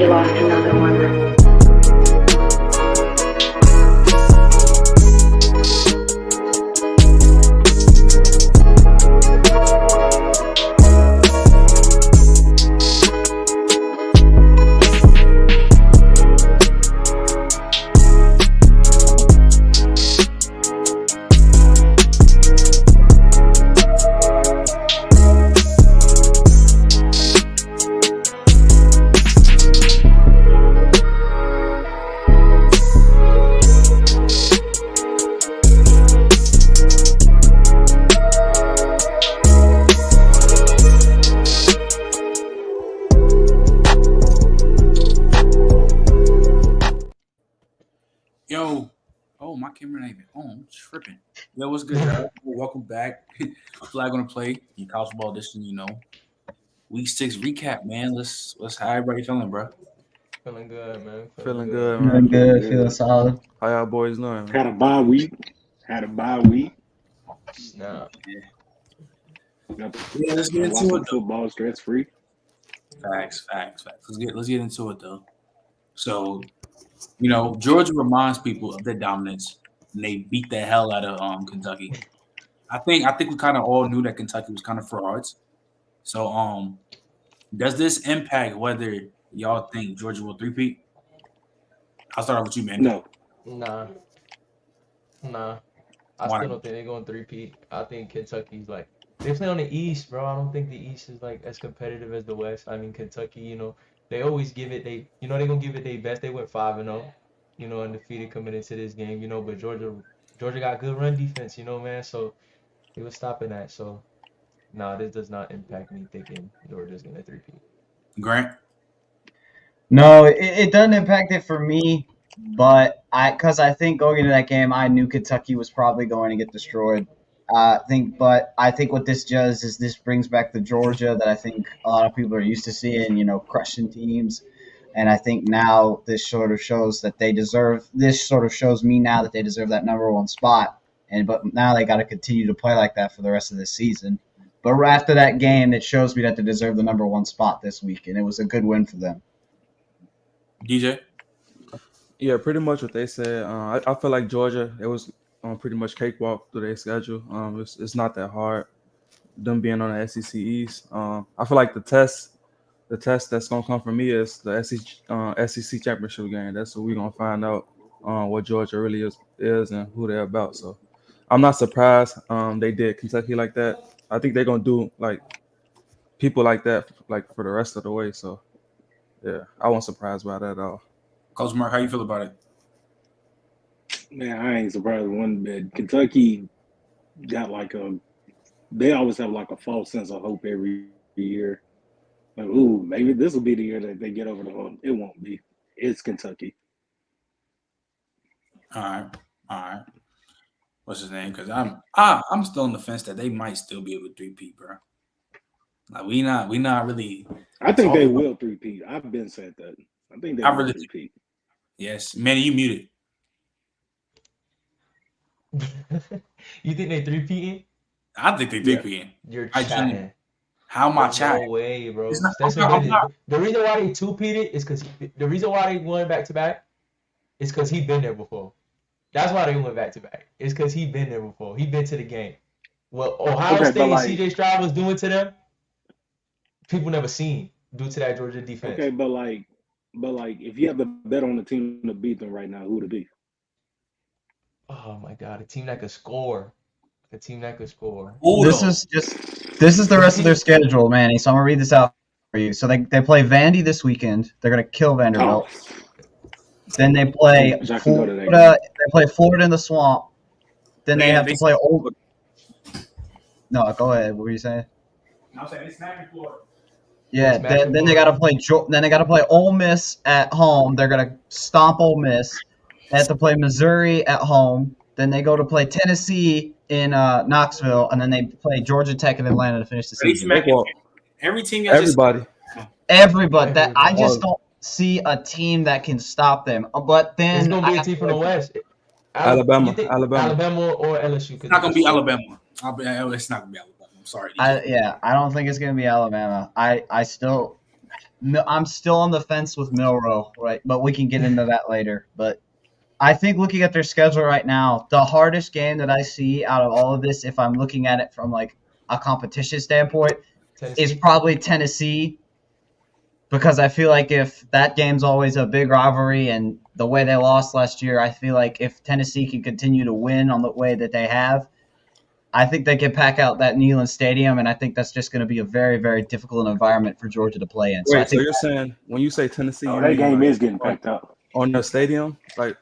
you lost another one. Yo, oh, my camera ain't even on. I'm tripping. Yo, what's good, y'all? Welcome back. Flag on the play. Your college football edition, week 6 recap, man. Let's how everybody feeling, bro? Feeling good, man. Feeling good, Feeling man. good, feeling solid. How y'all boys doing, man? Had a bye week. Snap. Yeah, let's get into it. Football stress free. Facts. Let's get into it though. So, Georgia reminds people of their dominance, and they beat the hell out of Kentucky. I think we kind of all knew that Kentucky was kind of frauds. So, does this impact whether y'all think Georgia will three-peat? I'll start off with you, man. No. Nah. I Why? still don't think they're going 3-peat. I think Kentucky's they play on the East, bro. I don't think the East is as competitive as the West. I mean, Kentucky, they always give it they're gonna give it their best. They went 5-0, undefeated coming into this game, but Georgia got good run defense, man. So they were stopping that. So this does not impact me thinking Georgia's gonna 3-peat. Grant? No, it doesn't impact it for me, but because I think going into that game, I knew Kentucky was probably going to get destroyed. I think what this does is this brings back the Georgia that I think a lot of people are used to seeing, crushing teams. And I think now this sort of shows that they deserve. This sort of shows me now that they deserve that number one spot. But now they got to continue to play like that for the rest of the season. But after that game, it shows me that they deserve the number one spot this week, and it was a good win for them. DJ? Yeah, pretty much what they said. I feel like Georgia, it was pretty much cakewalk through their schedule. It's not that hard, them being on the SEC East. I feel like the test that's going to come for me is the SEC championship game. That's what we're going to find out what Georgia really is and who they're about. So I'm not surprised they did Kentucky like that. I think they're going to do people like that for the rest of the way. So, yeah, I wasn't surprised by that at all. Coach Mark, how you feel about it? Man, I ain't surprised one bit. Kentucky got they always have a false sense of hope every year. Ooh, maybe this will be the year that they get over the hump. It won't be. It's Kentucky. All right. What's his name? Because I'm still on the fence that they might still be able to three-peat, bro. We not really. I think they will three-peat. I've been said that. I think they will three-peat. Yes, Manny, you muted. You think they 3-peating? I think they three-peating. You're chatting. How am I chatting? No way, bro. I'm not. The reason why they 2-peated is because the reason why they went back to back is because he been there before. That's why they went back to back. It's because he been there before. He been to the game. What Ohio State and CJ Stroud was doing to them, people never seen due to that Georgia defense. Okay, but if you have to bet on the team to beat them right now, who would it be? Oh my God, a team that could score. This is the rest of their schedule, Manny. So I'm gonna read this out for you. So they play Vandy this weekend. They're gonna kill Vanderbilt. Then they play Florida. They play Florida in the Swamp. Then they have to play Old. No, go ahead. What were you saying? I'm saying it's smacking Florida. Yeah. Then they gotta play. Then they gotta play Ole Miss at home. They're gonna stomp Ole Miss. They have to play Missouri at home. Then they go to play Tennessee in Knoxville, and then they play Georgia Tech in Atlanta to finish the season. Every team. Everybody. That I just don't see a team that can stop them. But then it's gonna be a team from the West. Alabama or LSU. It's not gonna be Alabama. It's not gonna be Alabama. I'm sorry. I don't think it's gonna be Alabama. I still I'm still on the fence with Milrow, right? But we can get into that later. But I think looking at their schedule right now, the hardest game that I see out of all of this, if I'm looking at it from like a competition standpoint, is Tennessee. probably Tennessee. Because I feel like if that game's always a big rivalry and the way they lost last year, I feel like if Tennessee can continue to win on the way that they have, I think they can pack out that Neyland Stadium, and I think that's just going to be a very, very difficult environment for Georgia to play in. So I Wait, so think you're saying when you say Tennessee, Oh, you that mean game like is getting packed up. on their stadium, like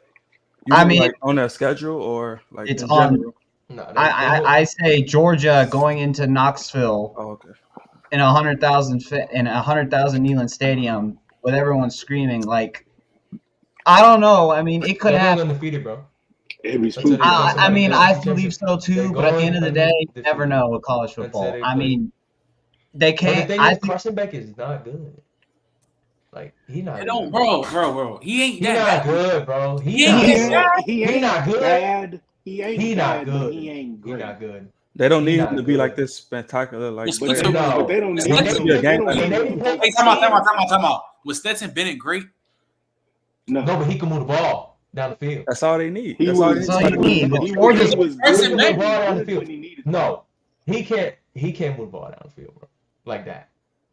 you I mean mean- like on their schedule or like it's in on. general? No, I say Georgia going into Knoxville Oh, okay. in 100,000 Neyland Stadium with everyone screaming like, I don't know. I mean, it could they're going happen. undefeated, bro. It'd be Until spooky. they play I somebody mean, good. I believe so too. They're But at the end of the day, you undefeated. never know with college Until football. they I play. mean, they But the can't. thing I is, think Carson Beck is not good. Like, he not It good. don't, bro. He ain't He that not bad. good, bro. He He ain't not that good. bad. He He ain't not good. bad. He ain't He bad, not but good. he ain't He great. not good. They don't He need not him to be good. like this spectacular like Well, player. Spencer- No. But they don't When need they- him. when they- They don't when need they him to play- take Hey, time out. Was Stetson Bennett great? No, but he can move the ball down the field. That's all they need. He That's all was- they That's all you need. need. But He Georgia's was Carson good Beck- when he needed to. No, he can't. He can't move the ball down the field, bro. Like that.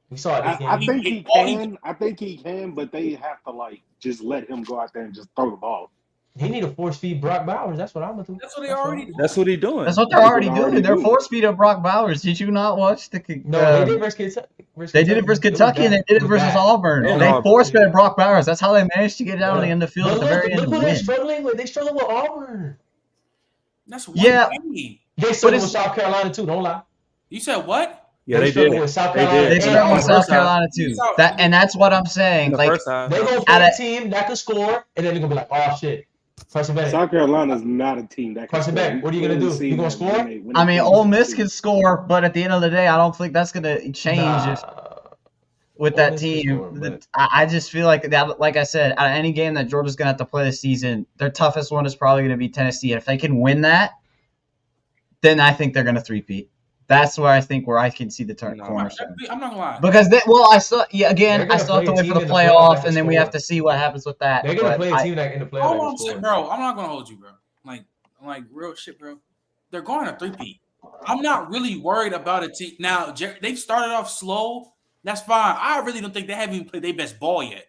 We saw it this game. I think he all he- can. I think he can, but they have to like just let him go out there and just throw the ball. He need to force feed Brock Bowers. That's what I'm gonna do. That's what they already do. That's what he doing. That's what they're That's already what they're doing. already They're doing. force feeding Brock Bowers. Did you not watch the? No, they did versus Kentucky. They did it versus Kentucky and they did it versus Auburn. And They Auburn. force fed Brock Bowers. That's how they managed to get down Yeah. in the field But at the very end look to who they're win. struggling with. They struggle with Auburn. That's one Yeah. game. They struggle it's- with South Carolina too. Don't lie. You said what? Yeah, they struggle did. with South They Carolina. did. They and struggle with Auburn. South First half. Carolina too. That's what I'm saying. In the Like first half. They gonna At play a- a team that can score, and then they're gonna be like, "Oh shit, Carson Bennett." South Carolina's not a team that can Carson score. Beck, what are you gonna We've do? seen You gonna that score? when they I mean, play Ole the Miss team. can score, but at the end of the day, I don't think that's gonna change if, with Ole that Miss can team. score, but- I just feel like that. Like I said, out of any game that Georgia's gonna have to play this season, their toughest one is probably gonna be Tennessee. If they can win that, then I think they're gonna three-peat. That's where I can see the No. cornerstone. I'm not gonna lie. Because I still They're I gonna still have to play a wait team for the in the playoffs playoff, that and then can we have score. to see what happens with that. They're gonna But play a I- team that in the playoffs. Hold that on, can score. bro. I'm not gonna hold you, bro. Like real shit, bro. They're going to 3-peat. I'm not really worried about a team now. They've started off slow. That's fine. I really don't think they haven't even played their best ball yet.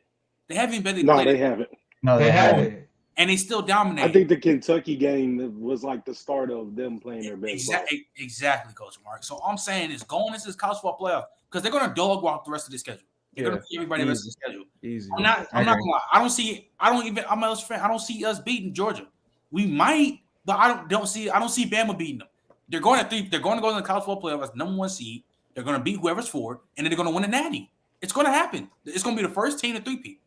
They haven't even played. No, they haven't. No, They haven't. and they still dominate. I think the Kentucky game was like the start of them playing their best ball. Exactly, Coach Mark. So all I'm saying is going into this college football playoff because they're going to dog walk the rest of the schedule. They're going to play everybody the rest of the schedule. Easy. I'm not gonna lie. I'm a LSU fan. I don't see us beating Georgia. We might, but I don't see Bama beating them. They're going to go in the college football playoff as number 1 seed. They're going to beat whoever's 4, and then they're going to win a natty. It's going to happen. It's going to be the first team to 3-peat.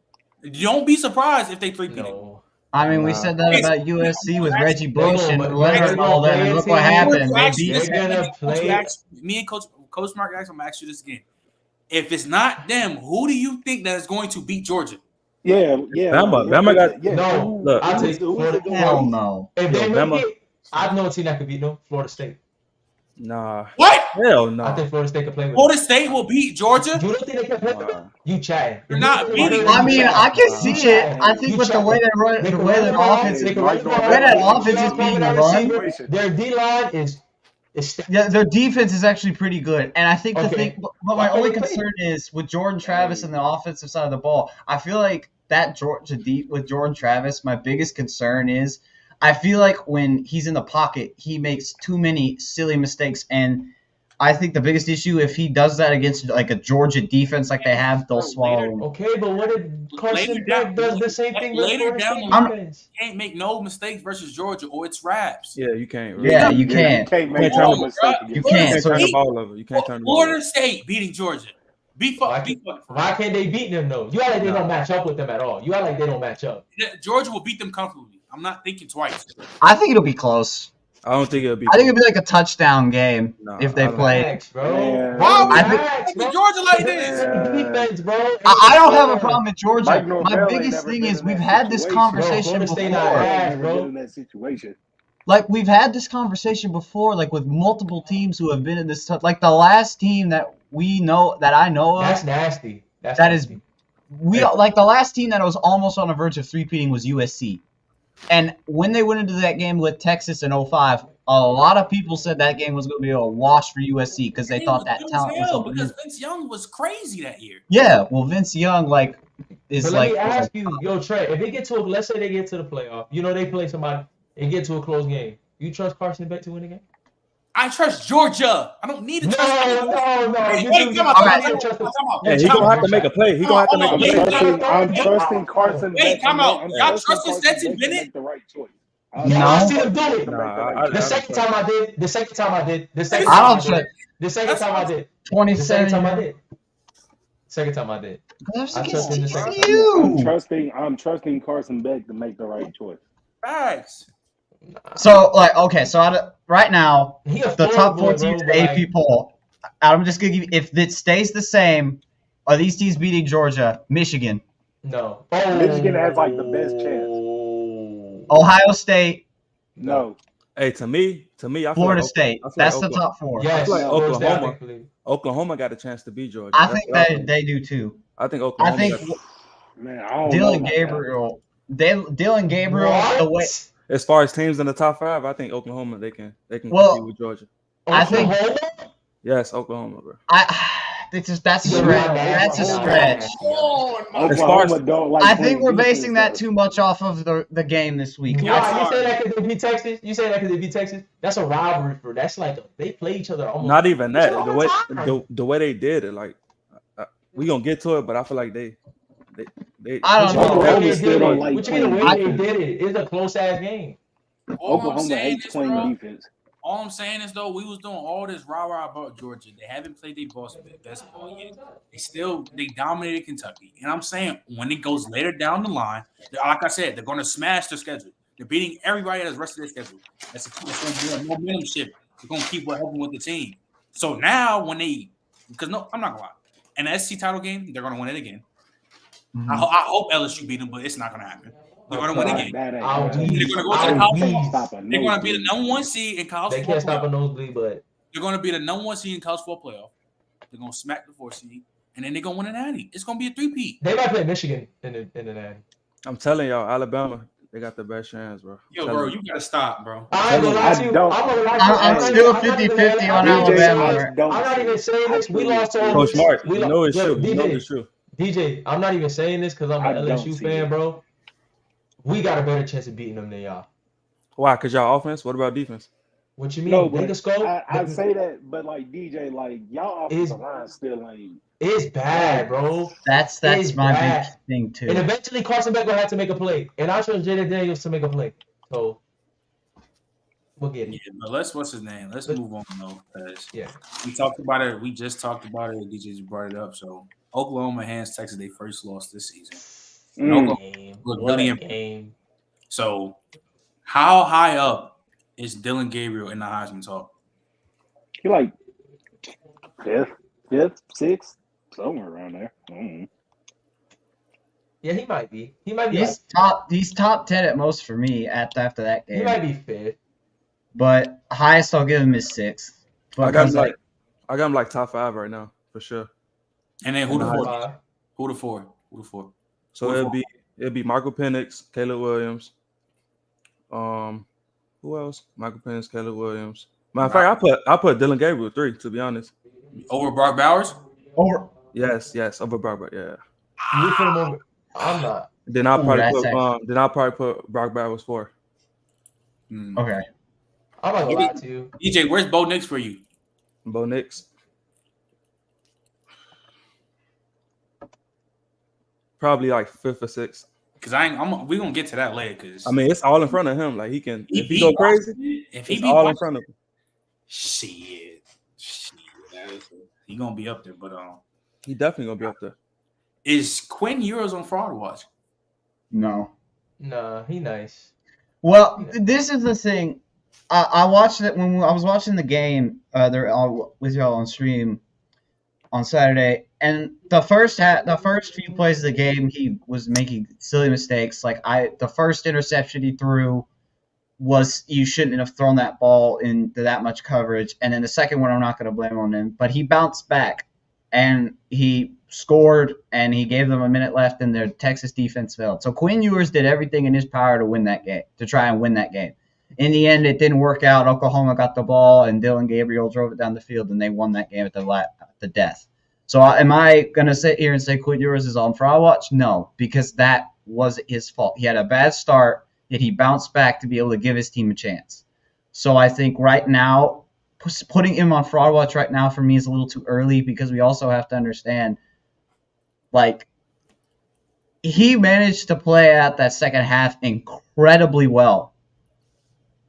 Don't be surprised if they 3-peat. No. I mean, we Nah. said that about USC with Reggie Bush and but Leonard and all that, and look what happened. They beat us. They're gonna play. Me and Coach Mark asked, I'm gonna ask you this again. If it's not them, who do you think that is going to beat Georgia? Yeah. Bama got- No, Look, I'll take Florida. Hell no. If they Bama- make it, I know a team that could beat them. Florida State. Nah. What? Hell no. I think Florida State can play with Florida them. State will beat Georgia? You don't think they can play with them? You chatting. You're not beating I mean, I can see it. I think with the way they run, the way their offense, They the can way run that the ball. offense is being run, Their D line is yeah, their defense is actually pretty good. And I think Okay. but my Why only can't they concern is with Jordan Travis and the offensive side of the ball. I feel like that Georgia deep with Jordan Travis, my biggest concern is I feel like when he's in the pocket, he makes too many silly mistakes. And I think the biggest issue, if he does that against like a Georgia defense like they have, they'll swallow him. okay, but what if Carson Later Beck down- does the same thing with later Florida down State the line- defense? Can't make no mistakes versus Georgia or it's raps. Yeah, you can't. Yeah, you You can't. can't make Come no on, mistake. You You can't. can't So turn the he- ball over. You can't turn the ball over. Florida State beating Georgia. Why can't they beat them though? You act like they don't match up with them at all. You act like they don't match up. Georgia will beat them comfortably. I'm not thinking twice. I think it'll be close. I don't think it'll be. I think it'll be like a touchdown game No, if they I don't- play. Relax, bro. Yeah. Why would I you think- Relax, bro. Georgia like this? Defense, bro. I don't have a problem with Georgia. Mike Norvell My ain't biggest never thing been is in we've that had this situation. conversation Florida State before. not Never ass, been bro. in that situation. Like we've had this conversation before, like with multiple teams who have been in this. Like the last team that I know of. That's nasty. That's That is crazy. like the last team that was almost on the verge of three-peating was USC. And when they went into that game with Texas in 05, a lot of people said that game was going to be a wash for USC because they It thought was that dumb as talent was hell because unbelievable. Vince Young was crazy that year. Yeah, well, Vince Young is But let like me ask you, yo, Trey, if they get to, let's say they get to the playoff, they play somebody and get to a close game, you trust Carson Beck to win the game? I trust Georgia. I don't need to trust anyone. No. Hey, You hey, do. come You on, don't come need to on, trust come him. on, Yeah, he come gonna on. have to make a play. He gonna have to make a Hold play. on. I'm trusting Carson Wait, Beck. come out. I'm Y'all trusting trusting Carson Stetson Beck to Bennett? make the right choice. Yeah, I No. seen him do it. Nah, The I second don't time I trust did. The second time I did. The second I time don't I did. trust- The second That's time I what- did. The 27. second time I did. Second time I did. That's I against trust him the second time. TCU. I'm trusting Carson Beck to make the right choice. Facts. So, right now, He a the top four Florida boy, teams in bro, the but AP like, poll, I'm just going to give you, if it stays the same, are these teams beating Georgia, Michigan, no. Michigan has, like, the best chance. Ohio State, No. Hey, to me, I feel Florida like State? I feel That's like the top four. Yes, like Florida State, I Oklahoma. think, believe. Oklahoma got a chance to beat Georgia. I That's think what I feel. they do too. I think I Oklahoma. think Man, I don't know Dylan about Gabriel, the way What? As far as teams in the top 5, I think Oklahoma they can Well, compete with Georgia. I think- Oklahoma? Yes, Oklahoma, bro. that's a stretch. Yo, That's a stretch. that. As far as- Oklahoma don't like I think playing we're basing defense, that though. too much off of the game this week. Yeah, Why? You sorry. say that because they beat Texas? You say that because they beat Texas? That's a rivalry for. That's like they play each other almost. Not even that. all The the way time. the way they did it, like we gonna get to it, but I feel like they I don't What you mean the know. way Oklahoma they still did don't it? like What you mean the way playing they defense. did it? It's a close ass game. All I'm Oklahoma saying hates is, playing bro, defense. all I'm saying is, though, we was doing all this rah-rah about Georgia. They haven't played their best ball yet. They dominated Kentucky. And I'm saying when it goes later down the line, like I said, they're going to smash their schedule. They're beating everybody that's the rest of their schedule. That's going to be a momentum shift. They're going to keep helping with the team. So now I'm not going to lie. In the SC title game, they're going to win it again. Mhm. I hope LSU beat them, but it's not going to happen. They're going to win again. I'll They're wheeze. going to go to the college wheeze. football. They're going to be the number one seed in college They football. can't stop a nosebleed, but They're going to be the number one seed in college football playoff. They're going to smack the 4 seed, and then they're going to win an Natty. It's going to be a three-peat. they might play Michigan in the Natty. I'm telling y'all, Alabama, they got the best chance, bro. Yo, bro, you got to stop, bro. I ain't gonna lie to you. I'm gonna lie to you. I'm still 50-50 on Alabama. I'm not even saying this. We lost to Ole Coach Miss. Mark, We you know it's Yo, true. You know it's true. DJ, I'm not even saying this because I'm I an don't LSU see fan, it. bro. We got a better chance of beating them than y'all. Why? Cause y'all offense. What about defense? What you mean? No, They but can score. I say that, but like DJ, like y'all Is- offensive line still ain't. It's bad, bro. That's It's my bad. big thing too. And eventually Carson Beck gonna have to make a play. And I trust Jaden Daniels to make a play. So we'll get it. Yeah, but what's his name? Let's move on, though, because Yeah. we talked about it. We just talked about it. DJ just brought it up. So Oklahoma hands Texas their first loss this season. Mm. Game. Look, What really a game. So how high up is Dylan Gabriel in the Heisman talk? He like fifth, sixth, somewhere around there. Yeah, he might be. He might be. He's top 10 at most for me after that He game. might be fifth. But highest I'll give him is 6th. I got him like top 5 right now for sure. And then who the Nice. four? Who the four? So Who the it'd be Michael Penix, Caleb Williams. Who else? Michael Penix, Caleb Williams. Matter of fact, I put Dylan Gabriel 3, to be honest. Over Brock Bowers? Over. Yes, over Brock, yeah. You put him over. I'm not. Then I'll Ooh, probably put Brock Bowers 4. Okay. I'm not gonna lie to you. DJ, where's Bo Nix for you? Bo Nix. Probably like 5th or 6th. Because we gonna get to that later. Because I mean, it's all in front of him. Like he can, if he go crazy, if he it's be all in front of him. Shit, he gonna be up there. But He definitely gonna be up there. is Quinn Ewers on Fraud Watch? No. Nah, he nice. Well, this is the thing. I watched it when I was watching the game. They're all with y'all on stream on Saturday, and the first few plays of the game, he was making silly mistakes. Like the first interception he threw was you shouldn't have thrown that ball into that much coverage, and then the second one I'm not going to blame on him, but he bounced back and he scored, and he gave them a minute left, and their Texas defense failed. So Quinn Ewers did everything in his power to win that game, to try and win that game. In the end, it didn't work out. Oklahoma got the ball, and Dylan Gabriel drove it down the field, and they won that game at the death. So am I going to sit here and say Quinn Ewers is on fraud watch? No, because that was his fault. He had a bad start, yet he bounced back to be able to give his team a chance. So I think right now, putting him on fraud watch right now for me is a little too early, because we also have to understand, like, he managed to play out that second half incredibly well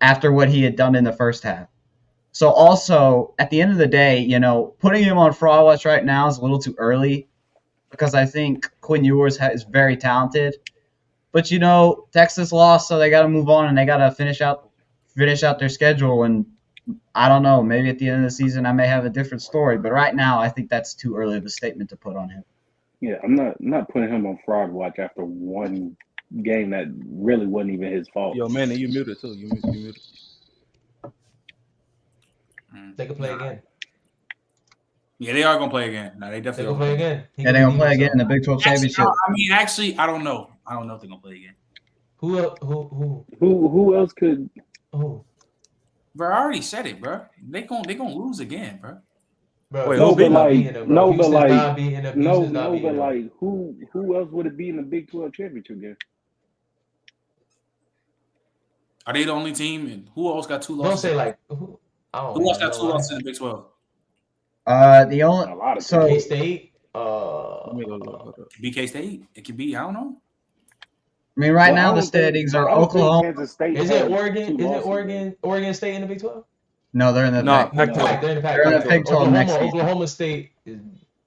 after what he had done in the first half. So also, at the end of the day, you know, putting him on fraud watch right now is a little too early, because I think Quinn Ewers is very talented. But, you know, Texas lost, so they got to move on, and they got to finish out their schedule. And I don't know, maybe at the end of the season I may have a different story. But right now, I think that's too early of a statement to put on him. Yeah, I'm not putting him on fraud watch after one game that really wasn't even his fault. Yo, man, you muted too. You muted. They can play again. Yeah, they are gonna play again. No, they They definitely can play again. Yeah, they're going to play again in the Big 12 championship. Actually, I don't know. I don't know if they're gonna play again. Who else could? Who? Bro, I already said it, bro. They gonna lose again, bro. Bro, Wait, No, who but beat like, them? no, but Houston's like, not beating them. no, Houston's not no, beating but them. like, who else would it be in the Big 12 championship game? Are they the only team? And who else got two Don't losses? say like who. I don't Who else even got two know. losses in the Big 12? The A only lot of so K-State. Let me go look. Hold up. BK State. It could be. I don't know. I mean, right Well, I now the don't think- standings are I don't think Oklahoma. Kansas State Is had it Oregon? two Is it losses. Oregon State in the Big 12? No, they're in the No, Pac- Pac-12. They're in the They're in the Big 12 next season. Oklahoma State is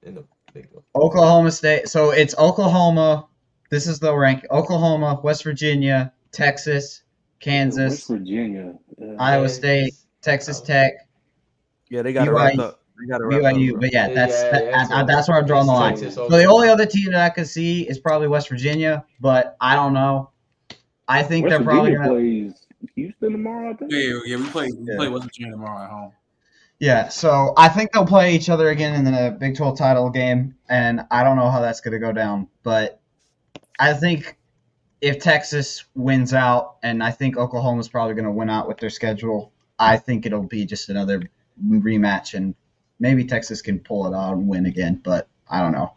in the Big 12. Oklahoma State. So it's Oklahoma. This is the rank. Oklahoma, West Virginia, Texas, West Kansas, Virginia. Iowa State, Texas Tech, Yeah, they got it wrapped BYU. up. They got it wrapped up. BYU. Bro. But yeah, Yeah, that's where I'm drawing the line. Texas, So the only other team that I could see is probably West Virginia, but I don't know. I think West they're probably Virginia gonna. plays Houston tomorrow, I think. Yeah, we play West Virginia tomorrow at home. Yeah, so I think they'll play each other again in the Big 12 title game, and I don't know how that's going to go down. But I think if Texas wins out, and I think Oklahoma's probably going to win out with their schedule, I think it'll be just another rematch, and maybe Texas can pull it out and win again, but I don't know.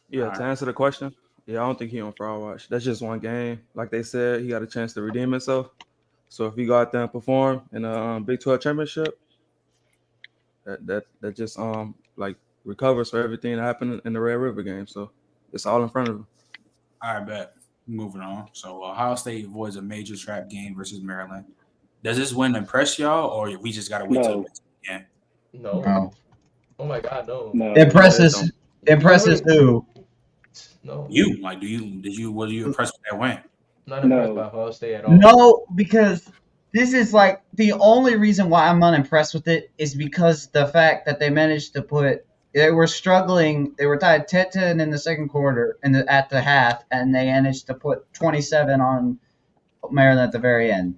Yeah, to answer the question, yeah, I don't think he on fraud watch. That's just one game. Like they said, he got a chance to redeem himself. So if he go out there and perform in a Big 12 championship, that just like recovers for everything that happened in the Red River game. So it's all in front of him. All right, bet. Moving on. So Ohio State avoids a major trap game versus Maryland. Does this win impress y'all, or we just gotta wait till the next game? No. No. Oh my God, no. No, Impresses who? No. You like? Was you impressed with that win? Not impressed No. by Ohio State at all. No, because this is like the only reason why I'm not impressed with it is because the fact that they managed to they were struggling. They were tied 10-10 in the second quarter at the half, and they managed to put 27 on Maryland at the very end.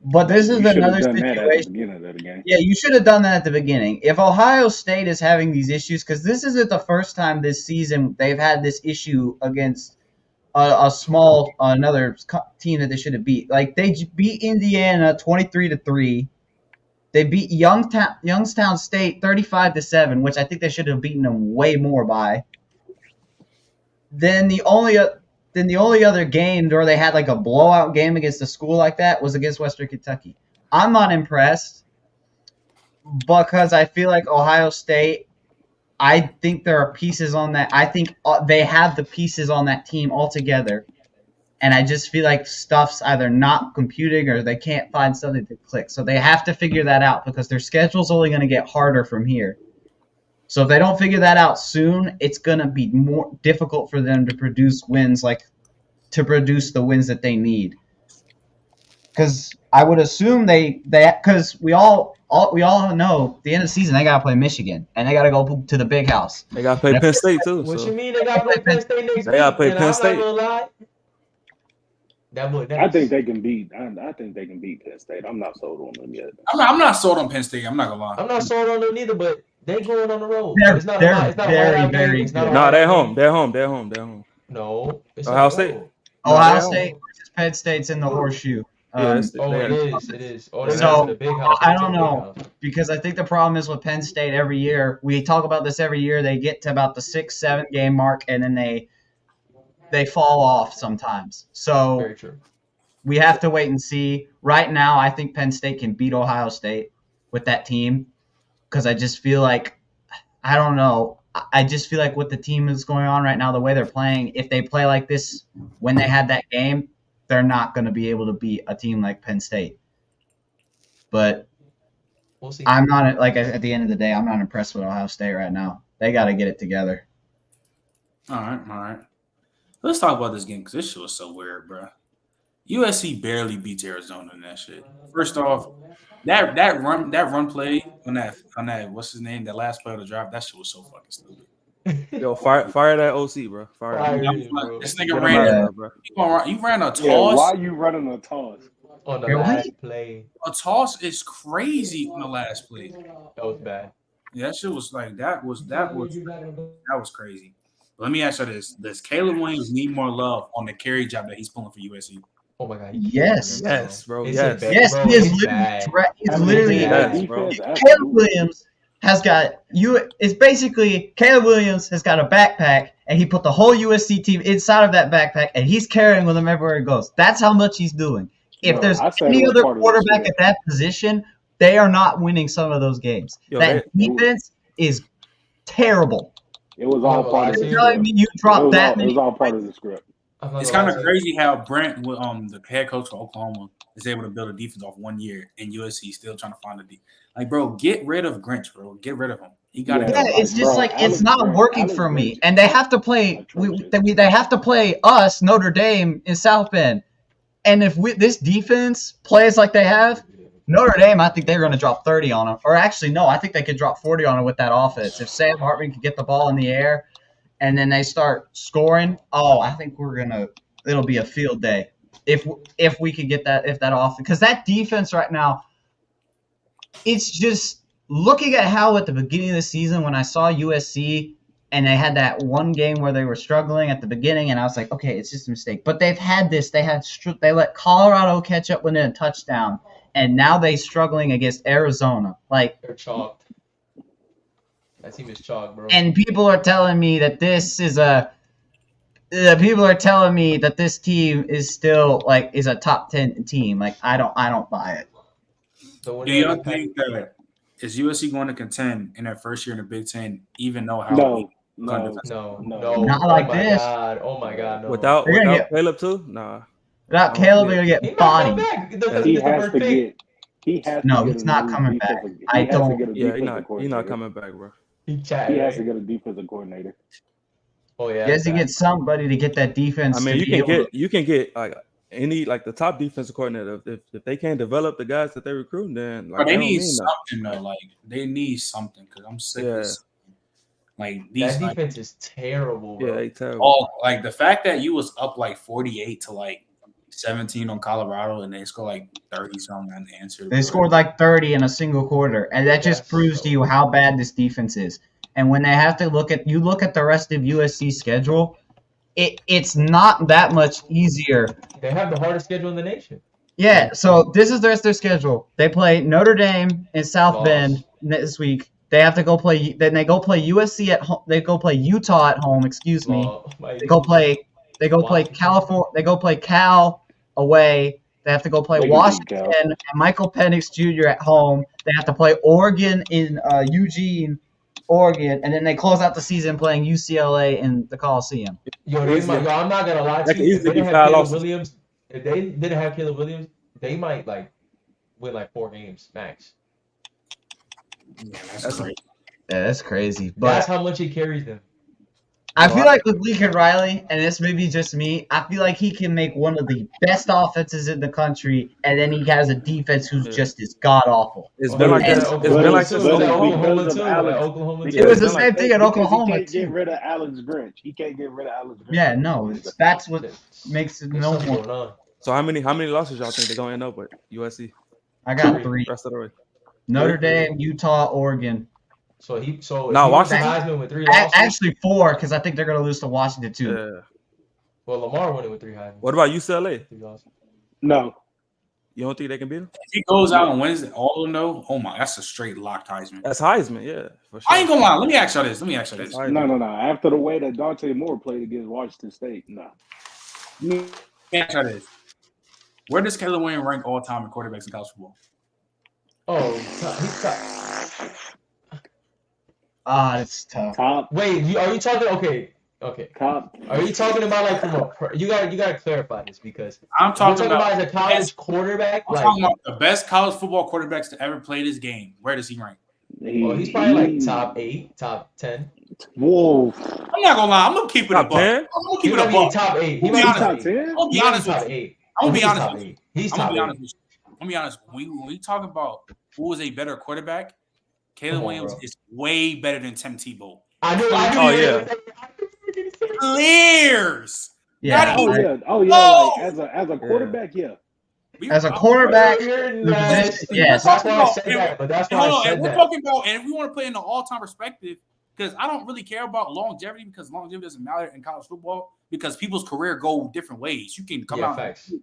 But this is You should have another done that at the situation. beginning of the game. Yeah, you should have done that at the beginning. If Ohio State is having these issues, because this isn't the first time this season they've had this issue against another team that they should have beat. Like they beat Indiana 23-3. They beat Youngstown State 35-7, which I think they should have beaten them way more by. Then the only other game where they had like a blowout game against a school like that was against Western Kentucky. I'm not impressed because I feel like Ohio State, I think there are pieces on that. I think they have the pieces on that team altogether. And I just feel like stuff's either not computing or they can't find something to click. So they have to figure that out because their schedule's only going to get harder from here. So if they don't figure that out soon, it's going to be more difficult for them to produce wins, the wins that they need. Because I would assume because we all know the end of the season they gotta play Michigan and they gotta go to the big house. They got to play Penn State too. What So. you mean they got to play Penn State next week? They gotta play And Penn I'm State. not gonna lie. I think they can beat. I think they can beat Penn State. I'm not sold on them yet. I'm not sold on Penn State. I'm not gonna lie. I'm not sold on them neither, but They going on the road. They're It's not they're a lot. It's not a very whiteout game. very It's not a good. Nah, they're whiteout home. game. They're home. They're home. They're home. No, it's Ohio on the State. road. No, Ohio they're State home. versus Penn State's in the horseshoe. Yeah, it's, Oh, they it is. It is. Oh, they So, went to the big house. They I went to don't the big know house. because I think the problem is with Penn State every year. We talk about this every year. They get to about the 6-7 game mark and then they fall off sometimes. So Very true. we have to wait and see. Right now, I think Penn State can beat Ohio State with that team because I just feel like I don't know. I just feel like what the team is going on right now, the way they're playing, if they play like this when they had that game, they're not going to be able to beat a team like Penn State. But We'll see. I'm not like at the end of the day, I'm not impressed with Ohio State right now. They got to get it together. All right. Let's talk about this game because this shit was so weird, bro. USC barely beats Arizona in that shit. First off, that run play on that what's his name, that last play of the drive, that shit was so fucking stupid. Yo, fire that OC, bro. Fire Fire him. him, bro. This Get nigga him ran out of Yeah. there, bro. you ran a toss. Yeah, why you running a toss? On the Yeah, last what? play, A toss is crazy on the last play. that was bad. Yeah, that shit was like that was crazy. But let me ask you this: does Caleb Williams need more love on the carry job that he's pulling for USC? Oh my god. Yes. Yes, bro. It's Yes. a bad- Yes, bro, he is it's literally. bad. He's I mean, literally. bad. defense, bro. Caleb absolutely. Williams has got you. It's basically Caleb Williams has got a backpack, and he put the whole USC team inside of that backpack, and he's carrying with him everywhere he goes. That's how much he's doing. If Bro, there's I said any it was other part of the quarterback script. at that position, they are not winning some of those games. Yo, That they- defense is terrible. It was all Oh, part I of the see. You're telling script. me you It dropped was that all, it many was all part of the script. I'm not It's gonna kind of lie to you. crazy how Brent, the head coach for Oklahoma, is able to build a defense off 1 year, and USC is still trying to find a defense. Like, bro, get rid of Grinch, bro. Get rid of him. He got to Yeah. Yeah, go. it's just bro, like Alex it's not Grinch- working Alex for me, Grinch and they have to play. atrocious. They have to play us, Notre Dame, in South Bend, and if this defense plays like they have, Notre Dame, I think they're going to drop 30 on them. Or actually, no, I think they could drop 40 on them with that offense. If Sam Hartman can get the ball in the air, and then they start scoring, I think it'll be a field day if we could get that off, because that defense right now, it's just looking at how at the beginning of the season when I saw USC and they had that one game where they were struggling at the beginning, and I was like, okay, it's just a mistake. But they've had this. They let Colorado catch up within a touchdown, and now they're struggling against Arizona. Like, They're chalked. That team is chalked, bro. and people are telling me that this team is still is a top 10 team. Like, I don't buy it. So when Do you're y'all in the think that is USC going to contend in their first year in the Big Ten, even though how No, no, No, No. no. Not oh like my this. God. Oh my God, no. Without They're gonna Caleb too? Nah. Without Oh, Caleb, yeah. they're gonna He get might come bodied. back. he It's the has first to pick. get. He has No, to get he's a not new coming back. defensive- I He has to don't- get a Yeah, defensive he's not coordinator. coming back, bro. He He chatted. has to get a defensive coordinator. Oh yeah. He has to that. get somebody to get that defense. I mean, to you be can able get like any the top defensive coordinator. If they can't develop the guys that they recruit, then But like they they don't need mean nothing. something though. Like they need something because I'm sick of this. Like these, That like, defense is terrible, Yeah, bro. they terrible. all like the fact that you was up like 48 to like 17 on Colorado and they score like 30 something on the answer. They scored like 30 in a single quarter, and that just Yes. proves to you how bad this defense is. And when they have to look at the rest of USC's schedule, it's not that much easier. They have the hardest schedule in the nation. Yeah, so this is the rest of their schedule. They play Notre Dame in South Loss. Bend this week. They have to go play. Then they go play USC at home. They go play Utah at home. Excuse me. They go play. They go play California. They go play Cal away. They have to go play They can beat Washington Cal. and Michael Penix Jr. at home. They have to play Oregon in Eugene, Oregon, and then they close out the season playing UCLA in the Coliseum. Yo, I'm not gonna lie That to could you. If easily they be didn't have 5 Caleb losses. Williams, if they didn't have Caleb Williams, they might win 4 games max. Yeah, that's great. Yeah, that's crazy. That's But how much he carries them. I feel like with Lincoln Riley, and this may be just me, I feel like he can make one of the best offenses in the country, and then he has a defense who's Yeah. just as god awful. It's Oh, been like yeah, this. It's Oklahoma been like too. this. But It's it's Oklahoma because too. of Alex. Oklahoma Because too. It was the it's same thing at because Oklahoma, He can't too. get rid of Alex Grinch. He can't get rid of Alex Grinch. Yeah, no, that's what makes it There's no something more. going on. So how many losses y'all think they're gonna end up with USC I got 3. rest of the way? Notre Dame, Utah, Oregon. So No, he wins the Washington? Heisman with 3 losses. Actually 4, because I think they're gonna lose to Washington too. Yeah. Well, Lamar won it with 3 Heisman. What about UCLA? 3 losses. No. You don't think they can beat him? If he goes out and wins it, all of them know. Oh my, that's a straight locked Heisman. That's Heisman, yeah, for sure. I ain't gonna lie. Let me ask y'all this. That's This. Heisman. No. After the way that Dante Moore played against Washington State, no. Let me ask y'all this. Where does Caleb Williams rank all time in quarterbacks in college football? Oh, he's top. It's tough. Top. Wait, are you talking? Okay. Top. Are you talking about like from a? You gotta clarify this because I'm talking you're talking about about as a college quarterback. I'm talking about the best college football quarterbacks to ever play this game. Where does he rank? Well, he's probably like top 8, top 10. Whoa. I'm not gonna lie. I'm gonna keep it a Top buck. 10? I'm gonna He keep it might a be buck. top 8. He I'll might be be honest top with 8. you. I'm gonna be He might honest be top with you. 8. I'm gonna be He's honest top with you. 8. He's I'm gonna top be 8. honest with you. I'm gonna be honest. When we talk about who was a better quarterback, Caleb Come on, Williams bro. is way better than Tim Tebow. I knew. Oh, you yeah. were gonna say it. I knew you were gonna say it. Clears. Yeah. Oh Not yeah. Oh yeah. No! Like as a quarterback, yeah. As a quarterback, You're the position, nasty. yes. That's why I Hold said on, that. But that's why Hold I on, said and we're that. talking about, and if we want to put in the all-time perspective, because I don't really care about longevity, because longevity doesn't matter in college football, because people's career go different ways. You can come out. Facts.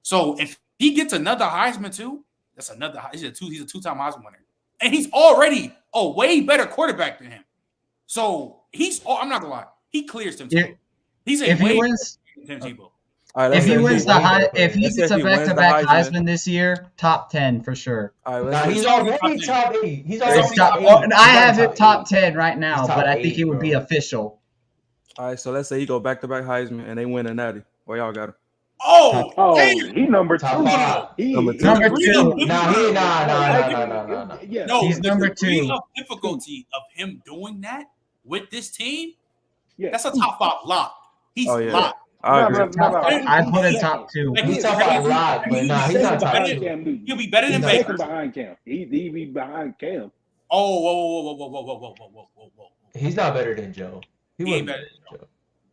So if he gets another Heisman too, that's another. He's a two-time Heisman winner, and he's already a way better quarterback than him. So I'm not gonna lie, he clears Tim Tebow. He's a if way he wins, better than Tim Tebow. All right, if let's he say wins if he let's say gets a he wins the back-to-back Heisman. Heisman this year, top 10 for sure. All right, Nah, let's say he's already already top top 8. He's He's already already Top, top 8. top eight. I have He's it top eight. 10 right now, He's top but I think 8, it would be bro. official. all right, so let's say he go back-to-back Heisman and they win a natty. Where y'all got him? Oh, Oh, damn. he number Top 2. 5. He Number Degree 2. of Nah, difficulty- nah. Yeah. No, He's the number degree 2. of difficulty of him doing that with this team, Yeah. that's a top 5 lock. He's Oh, yeah. locked. I agree. I put it top 2. He's top 5 lock, but nah, he's not top better 2. Cam Newton. He'll be better than He's Baker. second behind Cam. He be behind Cam. Oh, whoa. He's not better than Joe. He ain't wasn't better than Joe.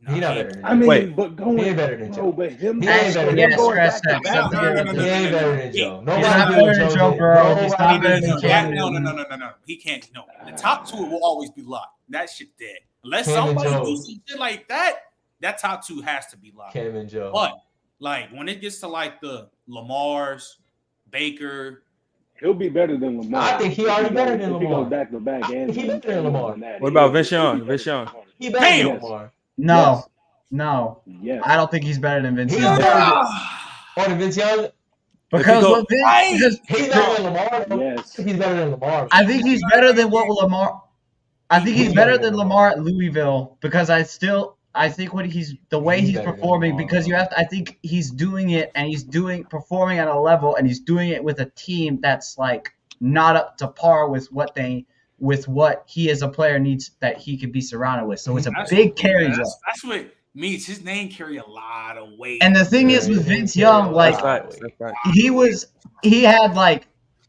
He's not better than Joe. I mean, Wait. but going, He ain't better than Joe. but him, He ain't better than Yes, Joe. going stress back to that. back. He ain't better than Joe. He's Nobody not do better what than Joe Joe did. Burrow. He's not Nobody better do than what Cam Joe did. No. He can't. No, the top 2 will always be locked. That shit dead. Unless Cam and somebody Joe. do some shit like that, that top 2 has to be locked. Cam and Joe. But like when it gets to like the Lamars, Baker, He'll be better than Lamar. I think he already better than If he Lamar. goes back to back, and He better than Lamar. What about Vince Young? Vince Young. He better than Damn. Lamar. No. Yes. I don't think he's better than Vince He's Young. better than Oh, than Vince Young? Because what Right. because He's better than Lamar. Though. Yes. He's better than Lamar. I think he's better than what Lamar. I think he's better than Lamar at Louisville because I think what the way He's he's better than performing Lamar, because bro. I think he's doing it and he's performing at a level and he's doing it with a team that's like not up to par with what he as a player needs that he could be surrounded with. So it's a big carry job. That's what means his name carry a lot of weight. And the thing is with Vince Young, like That's right. he had like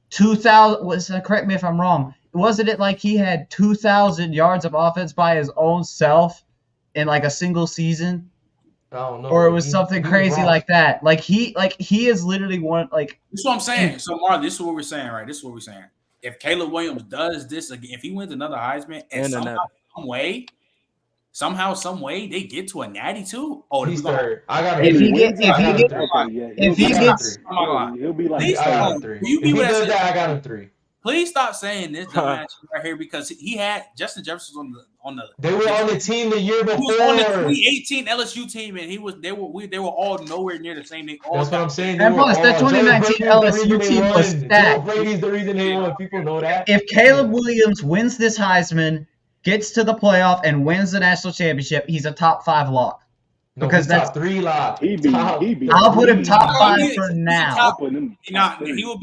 2,000. Correct me if I'm wrong. Wasn't it like he had 2,000 yards of offense by his own self in like a single season, I don't know. or it was something crazy like that? Like he is literally one like. This is what I'm saying. So Marlon, this is what we're saying, right? This is what we're saying. If Caleb Williams does this again, if he wins another Heisman, and somehow, some way, they get to a natty too. Oh, He's third. I got If he gets, he'll he'll be like, Please I got him 3. If he does that, I got him 3. Please stop saying this dumbass shit right here because he had Justin Jefferson on the. They were on the team the year before. He was on the 2018 LSU team, and they were all nowhere near the same. That's what I'm saying. And plus, that 2019 LSU team was stacked. Joe Brady's the reason they won. People know that. If Caleb Williams wins this Heisman, gets to the playoff, and wins the national championship, he's a top 5 lock. No, because that's 3 lock. I'll put him top 5 for now. He would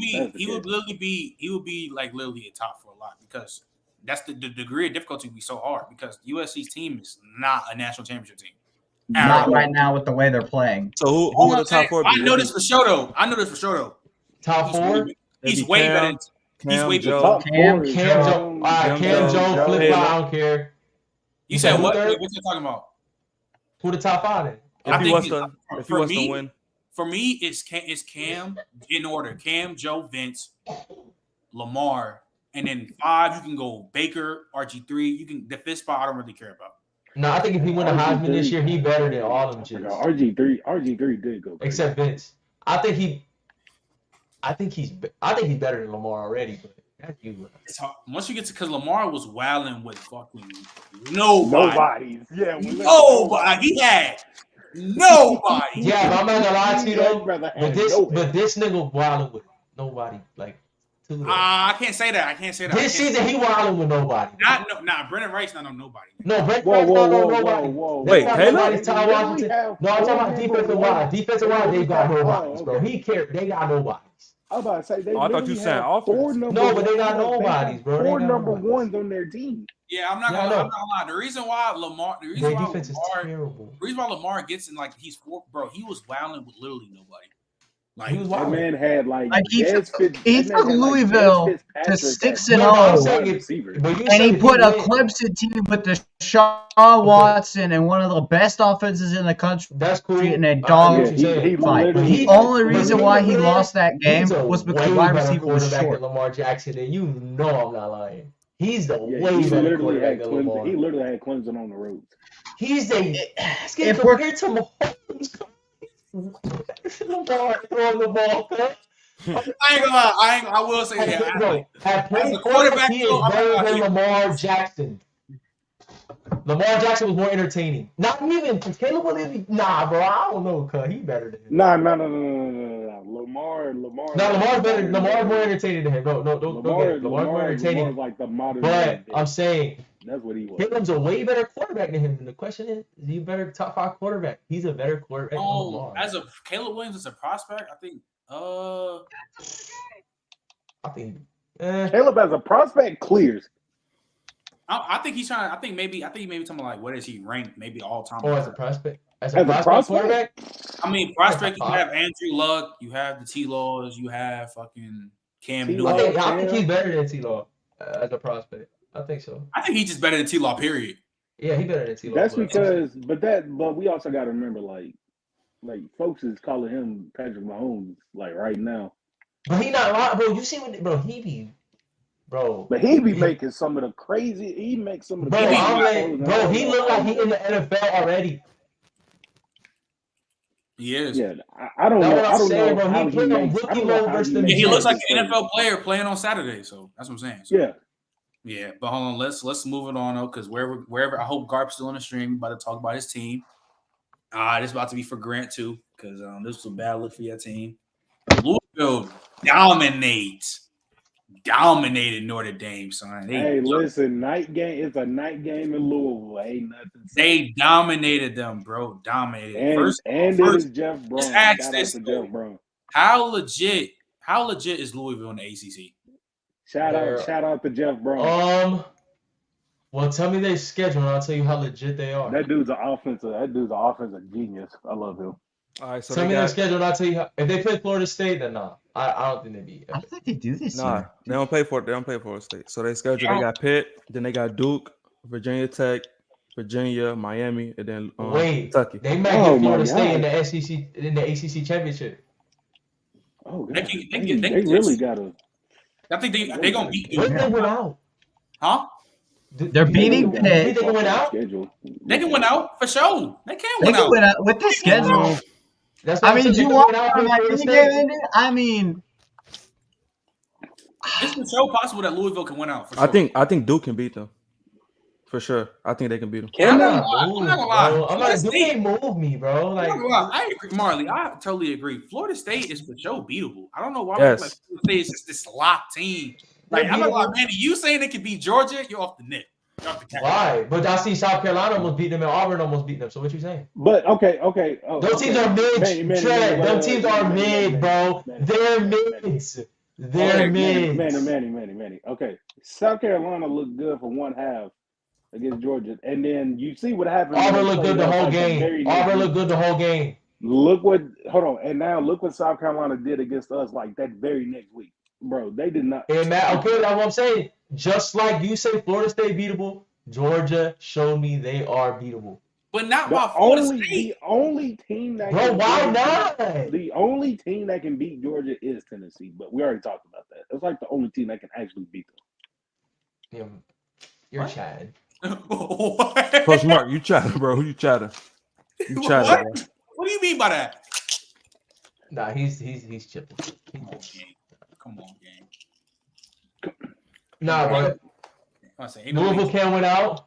be like literally a top 4 lock because that's the degree of difficulty would be so hard because USC's team is not a national championship team. Not right now with the way they're playing. So who would the top 4 be? I know this for sure though. Top 4? He's way better. Cam, He's way Joe. Cam, Joe. All right, Cam, Joe, flip flop. I don't care. You said what? What you talking about? Who the top 5 then? If he wants to win. For me, it's Cam in order. Cam, Joe, Vince, Lamar, and then 5 you can go Baker, RG3. You can the 5th spot I don't really care about. No, I think if he win a Heisman this RG3 year, he better than all them I shits. forgot. RG3 did go crazy. Except Vince. I think he's better than Lamar already, but that's you. It's hard. Once you get to because Lamar was wilding with fucking nobody. Nobody's. Yeah. Nobody. He had nobody. Yeah, but I'm not gonna lie to you though. Brother But had this no nigga wilding with nobody. Like I can't say that. This season he wilding with nobody. Nah, Brendan Wright's not on nobody. No, Brent Wright's not on nobody. Wait, That's not Caleb? nobody's Ty Washington. No, I'm talking about defensive wise. Defensive wise, they got nobodies, bro. He cared. They got nobodies. I was about to say they. I thought you literally said have offense. 4 number No, but they got ones. nobodies, bro. They Four got number nobodies. ones on their team. Yeah, I'm not Yeah, I gonna know. lie. The reason why Their defense is terrible. the reason why Lamar gets in like he's 4, bro. He was wilding with literally nobody. Like He was That wilding. man had like he Dez took Fitz- that man had, like, Louisville Dez to Fitzpatrick 6 as and No, but I'm 0. saying wide if, receiver. but you And said he if put a win- Clemson team with Deshaun Watson and one of the best offenses in the country That's cool. in a I get dog what you're saying. fight. literally- The only but reason he- why he man, lost that game He's a was because way wide better receiver was quarterback short. than Lamar Jackson, and you know I'm not lying. He's the Yeah, way he better literally quarterback had than Clemson. Lamar. He literally had Clemson on the road. He's getting If we're compared to Mahomes. Lamar throwing the ball, man. I ain't gonna lie. I will say that. Bro, at As play a quarterback, he is though, I'm better not than gonna- Lamar Jackson. Lamar Jackson was more entertaining. Not even Caleb Williams. Nah, bro, I don't know, cuz he better than him. No. Lamar. No, Lamar's better. Lamar's more entertaining than him. No, don't get it. Lamar's more entertaining. Lamar's like the modern. But day I'm Vic. saying That's what he was. Caleb's a way better quarterback than him. And the question is he a better top 5 quarterback? He's a better quarterback than Lamar. As a Caleb Williams as a prospect, I think. I think. Caleb as a prospect clears. I think he's trying. I think maybe talking about like what is he ranked? Maybe all time. Or as a prospect. As As a a prospect prospect? quarterback. I mean, prospect. You have Andrew Luck. You have the T-Laws. You have fucking Cam T-Law. Newton. I think he's better than T-Law as a prospect. I think so. I think he's just better than T-Law. Period. Yeah, he better than T-Law. That's because, but we also got to remember, like folks is calling him Patrick Mahomes, like right now. But he not lying, bro. You see what, bro? He be, bro. But he be making some of the crazy. He makes some of the. Bro, crazy he look like he in the NFL already. He is. Yeah, I don't know. That's what I I'm don't saying, know bro. how He playing on makes. I rookie don't know mode how versus he the makes Yeah, he looks like that an NFL player playing on Saturday. So that's what I'm saying. So, Yeah. Yeah, but hold on. Let's move it on though, because wherever I hope Garp's still on the stream. We about to talk about his team. This about to be for Grant too, because this was a bad look for your team. Louisville dominated Notre Dame, son. Hey, listen, night game. It's a night game in Louisville. Ain't nothing. They dominated them, bro. Dominated. And it is Jeff Brown. let's ask Shout out this, to though. Jeff Brown. How legit is Louisville in the ACC? Shout out to Jeff Brown. Well, tell me their schedule, and I'll tell you how legit they are. That dude's an offensive genius. I love him. All right, so Tell they me their got schedule, and I'll tell you how. If they play Florida State, then nah. I don't think they beat. I don't think they do this nah. year. They don't play Florida State. So they schedule. They got Pitt, then they got Duke, Virginia Tech, Virginia, Miami, and then Kentucky. They might get Florida State in the SEC in the ACC championship. Oh, God. They really gotta. I think they gonna beat Duke. What if they went out? Huh? They're beating Pitt. They can win out. They can win out for sure. They can They win can out. win out with this schedule. That's what I mean, I'm do saying. you They want can win out my for Florida game State. ended? I mean, It's for sure possible that Louisville can win out. For sure. I think Duke can beat them. For sure. I think they can beat them. I'm not gonna lie. Bro. I'm Florida like, Duke State- ain't move me, bro. I'm Like, not gonna lie. I agree, Marley. I totally agree. Florida State is for sure beatable. I don't know why Yes. like Florida State is just this locked team. Like I'm not gonna lie, man. You saying they could beat Georgia? You're off the net. You're off the cat. why? But I see South Carolina almost beat them and Auburn almost beat them. So what you saying? But okay. Oh, Those teams are mid, Trey. Those teams are mid, bro. They're mids. They're mids. Manny. Okay, South Carolina looked good for one half against Georgia, and then you see what happened. Auburn looked good the whole game. Auburn looked good the whole game. And now look what South Carolina did against us like that very next week, bro. They did not. And Matt, okay, that's what I'm saying. Just like you say, Florida State beatable. Georgia showed me they are beatable. But not by Florida State. The only team that Bro, why not? The only team that can beat Georgia is Tennessee, but we already talked about that. It's like the only team that can actually beat them. Yeah, you're What? Chad. What? Coach Mark, you chatter, bro. You chatter. You chatter, What? bro. What do you mean by that? Nah, he's chipping. Come on, gang. Come on, gang. Nah, but I say, ain't no Louisville way. can win out,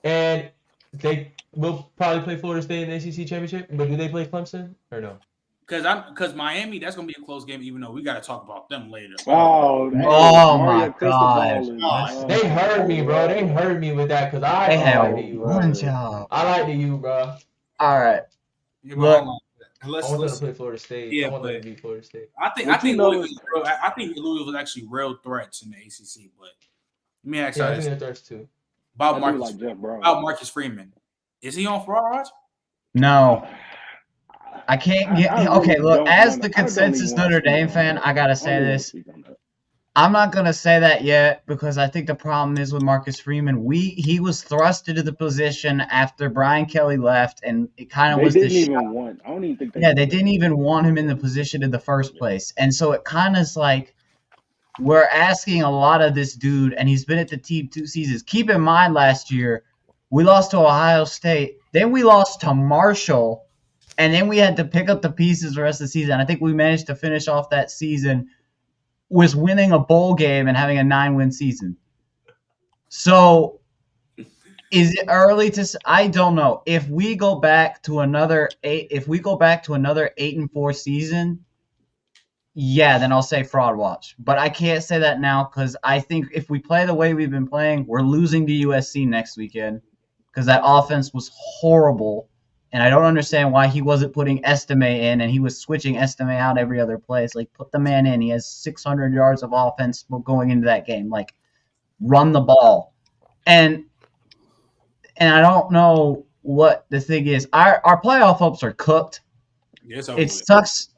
and they will probably play Florida State in the ACC championship. But do they play Clemson or no? Because Miami, that's gonna be a close game. Even though we got to talk about them later. Oh, hey, Oh Mario my Cristobal gosh. is- They heard me, bro. They heard me with that because I They like had the U. one job. I like the U, bro. All right. Yeah, Look. hold on. I Let's want them to let's. play Florida State. Yeah, I want them but- to beat Florida State. I think But you know- Louisville was actually real threats in the ACC. But let me ask Yeah, I you think this they're thirst too. I about do Marcus. like Jeff Brown. About Marcus Freeman. Is he on fraud watch? No. I can't get. I Okay, really look. don't As wanna- the I don't consensus even wanna Notre speak Dame on fan, that. I gotta I say don't wanna this. speak on that. I'm not gonna say that yet because I think the problem is with Marcus Freeman. He was thrust into the position after Brian Kelly left, and it kind of They was the didn't even want. I don't even think. yeah. They didn't even want him in the position in the first place, and so it kind of is like we're asking a lot of this dude, and he's been at the team 2 seasons. Keep in mind, last year we lost to Ohio State, then we lost to Marshall, and then we had to pick up the pieces the rest of the season. I think we managed to finish off that season was winning a bowl game and having a 9-win season. So is it early to I don't know. If we go back to another 8-4 season, yeah, then I'll say fraud watch. But I can't say that now cuz I think if we play the way we've been playing, we're losing to USC next weekend cuz that offense was horrible. And I don't understand why he wasn't putting Estime in and he was switching Estime out every other play. It's like, put the man in. He has 600 yards of offense going into that game. Like, run the ball. And I don't know what the thing is. Our playoff hopes are cooked. Yes, It sucks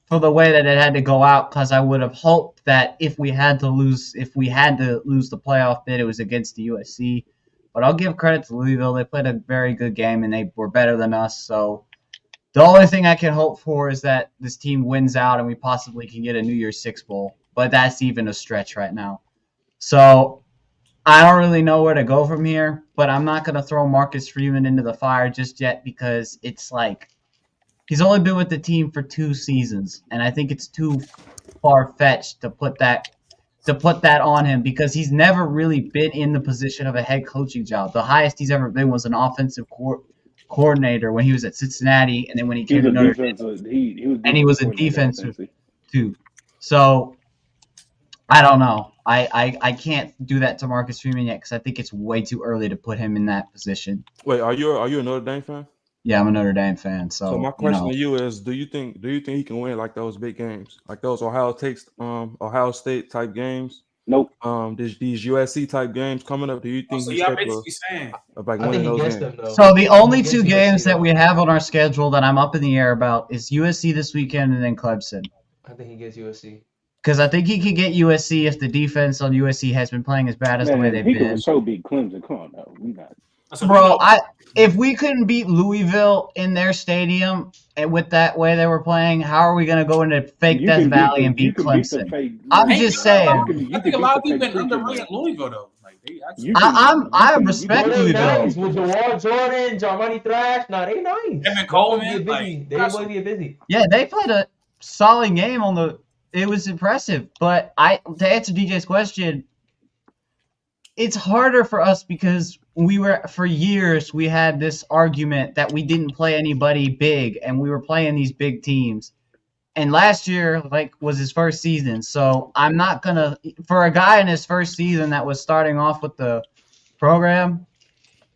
for the way that it had to go out because I would have hoped that if we had to lose the playoff bid, it was against the USC. But I'll give credit to Louisville. They played a very good game, and they were better than us. So the only thing I can hope for is that this team wins out and we possibly can get a New Year's Six Bowl. But that's even a stretch right now. So I don't really know where to go from here. But I'm not going to throw Marcus Freeman into the fire just yet because it's like he's only been with the team for 2 seasons. And I think it's too far-fetched to put that on him because he's never really been in the position of a head coaching job. The highest he's ever been was an offensive coordinator when he was at Cincinnati, and then when he He came was to a Notre Dame, defensive. He was a defensive too. So I don't know. I can't do that to Marcus Freeman yet because I think it's way too early to put him in that position. Wait, are you a Notre Dame fan? Yeah, I'm a Notre Dame fan. So my question to you is: Do you think he can win like those big games, like those Ohio State type games? Nope. These USC type games coming up. Do you think So he's y'all capable basically saying of like I winning think he those gets games? them though. So the only He 2 gets games USC, that though. we have on our schedule that I'm up in the air about is USC this weekend and then Clemson. I think he gets USC. Because I think he could get USC if the defense on USC has been playing as bad as the way Man, they've he been. could so beat Clemson. Come on, now. We not. Bro, if we couldn't beat Louisville in their stadium and with that way they were playing, how are we going to go into fake Death Valley and beat Clemson? I'm just saying. I think a lot of people been underrated Louisville though. Like they actually, I respect They Louisville. nice with Jawar Jordan, Jarmani Thrash. Nah, they nice. Evan Coleman, They always get busy. Yeah, they played a solid game it was impressive. But to answer DJ's question, it's harder for us because for years we had this argument that we didn't play anybody big and we were playing these big teams. And last year was his first season. So I'm not gonna for a guy in his first season that was starting off with the program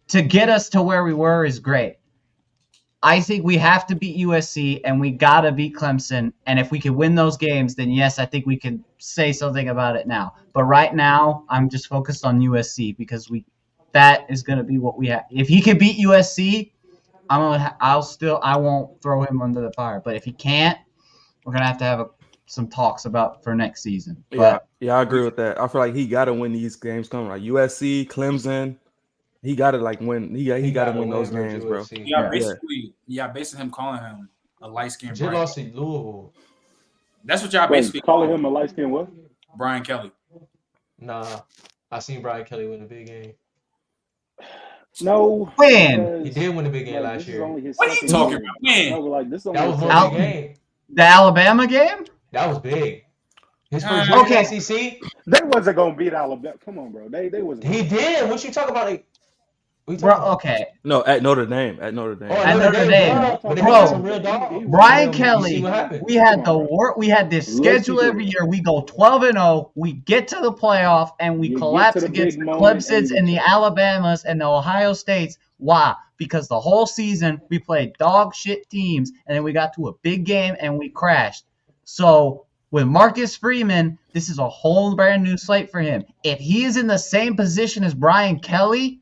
to get us to where we were is great. I think we have to beat USC and we gotta beat Clemson. And if we can win those games, then yes, I think we can say something about it now. But right now, I'm just focused on USC because that is gonna be what we have. If he can beat USC, I won't throw him under the fire. But if he can't, we're gonna have to have some talks for next season. But Yeah, I agree with that. I feel like he got to win these games coming, like USC, Clemson. He got to win. He got to win those games, bro. Yeah, basically, basing him calling him a light skinned. Just lost to Louisville. That's what y'all basically calling him a light skinned what? Brian Kelly. Nah, I seen Brian Kelly win a big game. No, When? He because did win a big game like last this is year. only his What are you second talking game. about, man? No, but like this is only That his was second one Out- big game. game. The Alabama game? That was big. His first year Okay. in the SEC, They wasn't gonna beat Alabama. Come on, bro. They wasn't. he did. What you talking about? Like, what you Bro, talking about? okay. No, at Notre Dame. At Notre Dame. Oh, At Notre Notre Dame, Dame. duh, but they Bro, got some real dogs. Brian You see Kelly, what happened? we had Come the on, bro. work. We had this Let's keep schedule it every real. year. We go 12-0. We get to the playoff and we You get collapse to the against big the moment and Clemsons you and the return. Alabamas and the Ohio States. Why? Because the whole season we played dog shit teams and then we got to a big game and we crashed. So with Marcus Freeman, this is a whole brand new slate for him. If he is in the same position as Brian Kelly,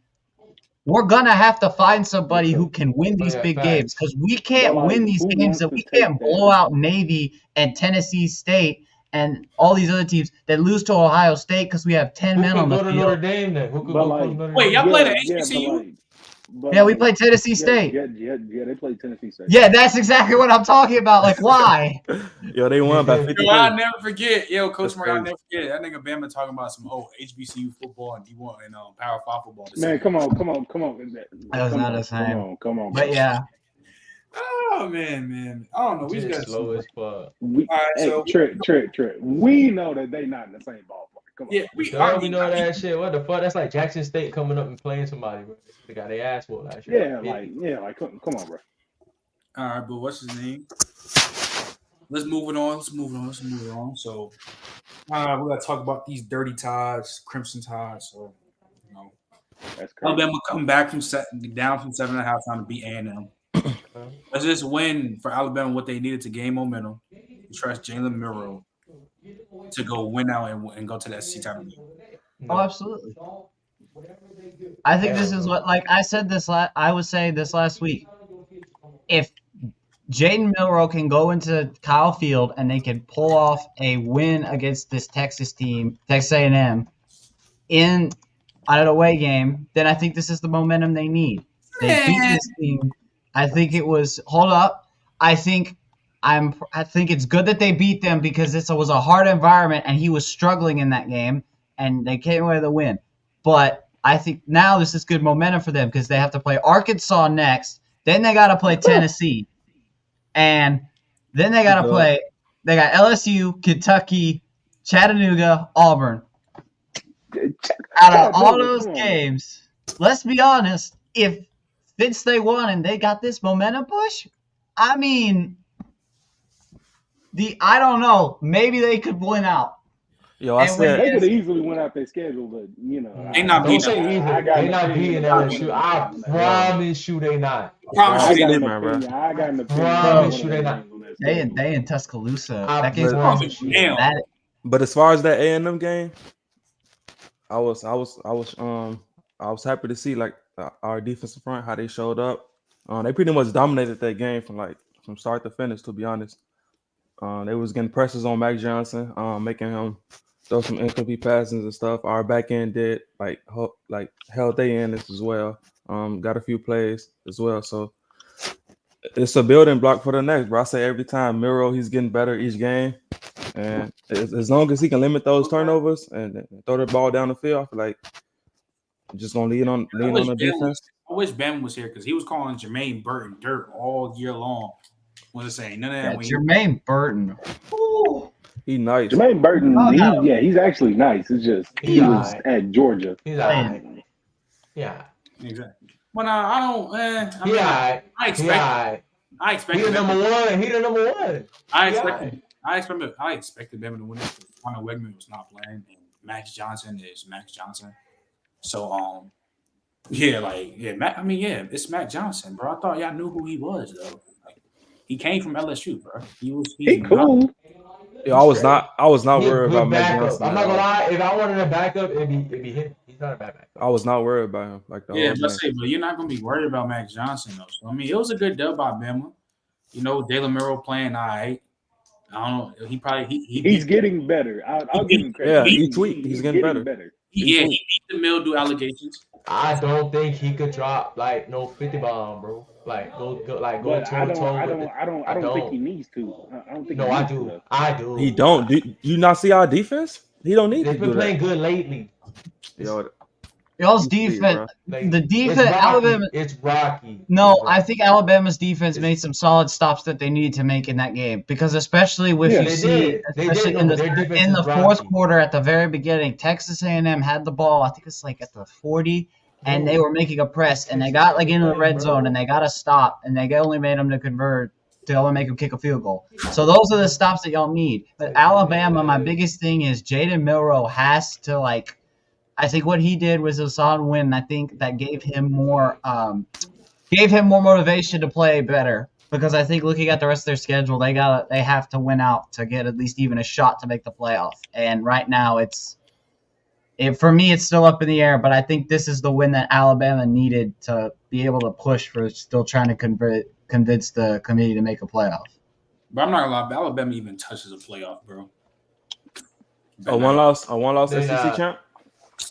we're gonna have to find somebody who can win these yeah, big games facts. because we But can't like, win these who games wants that to we take can't that? blow out Navy and Tennessee State and all these other teams that lose to Ohio State because we have 10 Who men could on the go to field. Notre Dame then? Who could But go like, coach Notre Wait, Dame? y'all play the yeah, but HBCU? like, but Yeah, we like, played Tennessee yeah, State. yeah, they played Tennessee State. Yeah, that's exactly what I'm talking about. Like, why? Yo, they won by Yo, 53. Yo, I'll never forget. Yo, Coach That's Murray, I'll crazy. never forget. That nigga Bama talking about some HBCU football and D1 and Power 5 football. Man, come on. That was not the same. Come on, But bro. yeah, Oh man. I don't know. We just just got slow as fuck. We, All right, hey, so Trent. We know that they not in the same ballpark. Come on. yeah, We know that shit. What the fuck? That's like Jackson State coming up and playing somebody, bro. They got their ass whooped last year. Yeah, come on, bro. All right, but what's his name? Let's move it on. So, we gotta talk about these dirty Tides, Crimson Tides. So, you know, That's crazy. Alabama come back from down from 7.5 time to beat A&M. Let's just win for Alabama what they needed to gain momentum. To trust Jalen Milroe to go win out and go to that SEC title game. oh, absolutely. I think this is what, like I said this I was saying this last week. If Jaden Milroe can go into Kyle Field and they can pull off a win against this Texas team, Texas A&M, in an away game, then I think this is the momentum they need. They beat this team. I think it was. Hold up. I think it's good that they beat them because this was a hard environment and he was struggling in that game and they came away with a win. But I think now this is good momentum for them because they have to play Arkansas next. Then they got to play Tennessee. And then they got to play – they got LSU, Kentucky, Chattanooga, Auburn. Out of all those games, let's be honest, if Fitz they won and they got this momentum push, I mean – I don't know. Maybe they could win out. Yo, I And said They could have easily went out their schedule, but you know, They not Don't beating say them. easy. They not beating LSU. I promise you they not. Promise I you got they an man, bro. opinion. I got an opinion. Promise you they not. They in Tuscaloosa. I That game's promise you. Damn. that But as far as that A&M game, I was happy to see like our defensive front how they showed up. They pretty much dominated that game from start to finish. To be honest, they was getting pressures on Mac Johnson, making him throw some incomplete passes and stuff. Our back end did held they in this as well. Got a few plays as well. So it's a building block for the next, bro. I say every time, Miro, he's getting better each game. And as long as he can limit those turnovers and throw the ball down the field, I feel like just gonna lean on the defense. I wish Ben was here because he was calling Jermaine Burton dirt all year long. Wasn't saying none of that. Jermaine Burton. Ooh. He nice. Jermaine Burton, Oh, he's actually nice. It's just he was at Georgia. He's alright. Yeah. Exactly. Well, no, I don't. I mean, Yeah. I He expect. alright. I He expected. the them- number one. He the number one. I He expected. I expected them to win it. Connor Wegman was not playing, and Max Johnson is Max Johnson. So it's Mac Johnson, bro. I thought y'all knew who he was though. Like, he came from LSU, bro. He cool. Yo, I was not He's worried a about good Mac backup. Johnson. I'm not gonna lie. If I wanted a backup, it'd be him. He's not a bad backup. I was not worried about him like the whole Let's game. say, but you're not gonna be worried about Max Johnson though. So I mean, it was a good dub by Bama. You know, Jalen Milroe playing all right. I don't know. He probably He's getting better. I'll give him credit. Yeah, each week he's getting better. he beat the mildew allegations. I don't think he could drop like no 50 bomb, bro. Like go But toe I to toe. don't think don't. he needs to. I don't think. No, he I needs do. To. I do. He don't. Do you not see our defense? He don't need They've to been do playing that. good lately. Yo, Y'all's see, defense, Like, the it's defense, rocky. Alabama. It's rocky. No, It's I rocky. think Alabama's defense made some solid stops that they needed to make in that game because especially if Yeah. you They see, did. They especially did. in No, the their defense in is the fourth rocky. quarter at the very beginning, Texas A&M had the ball. I think it's like at the 40, and they were making a press, and they got like into the red zone, and they got a stop, and they only made them to convert to only make them kick a field goal. So those are the stops that y'all need. But Alabama, my biggest thing is Jaden Milroe has to like. I think what he did was a solid win. And I think that gave him more motivation to play better because I think looking at the rest of their schedule, they have to win out to get at least even a shot to make the playoff. And right now, for me, it's still up in the air. But I think this is the win that Alabama needed to be able to push for still trying to convince the committee to make a playoff. But I'm not gonna lie, Alabama even touches a playoff, bro. a one loss They're SEC not. champ.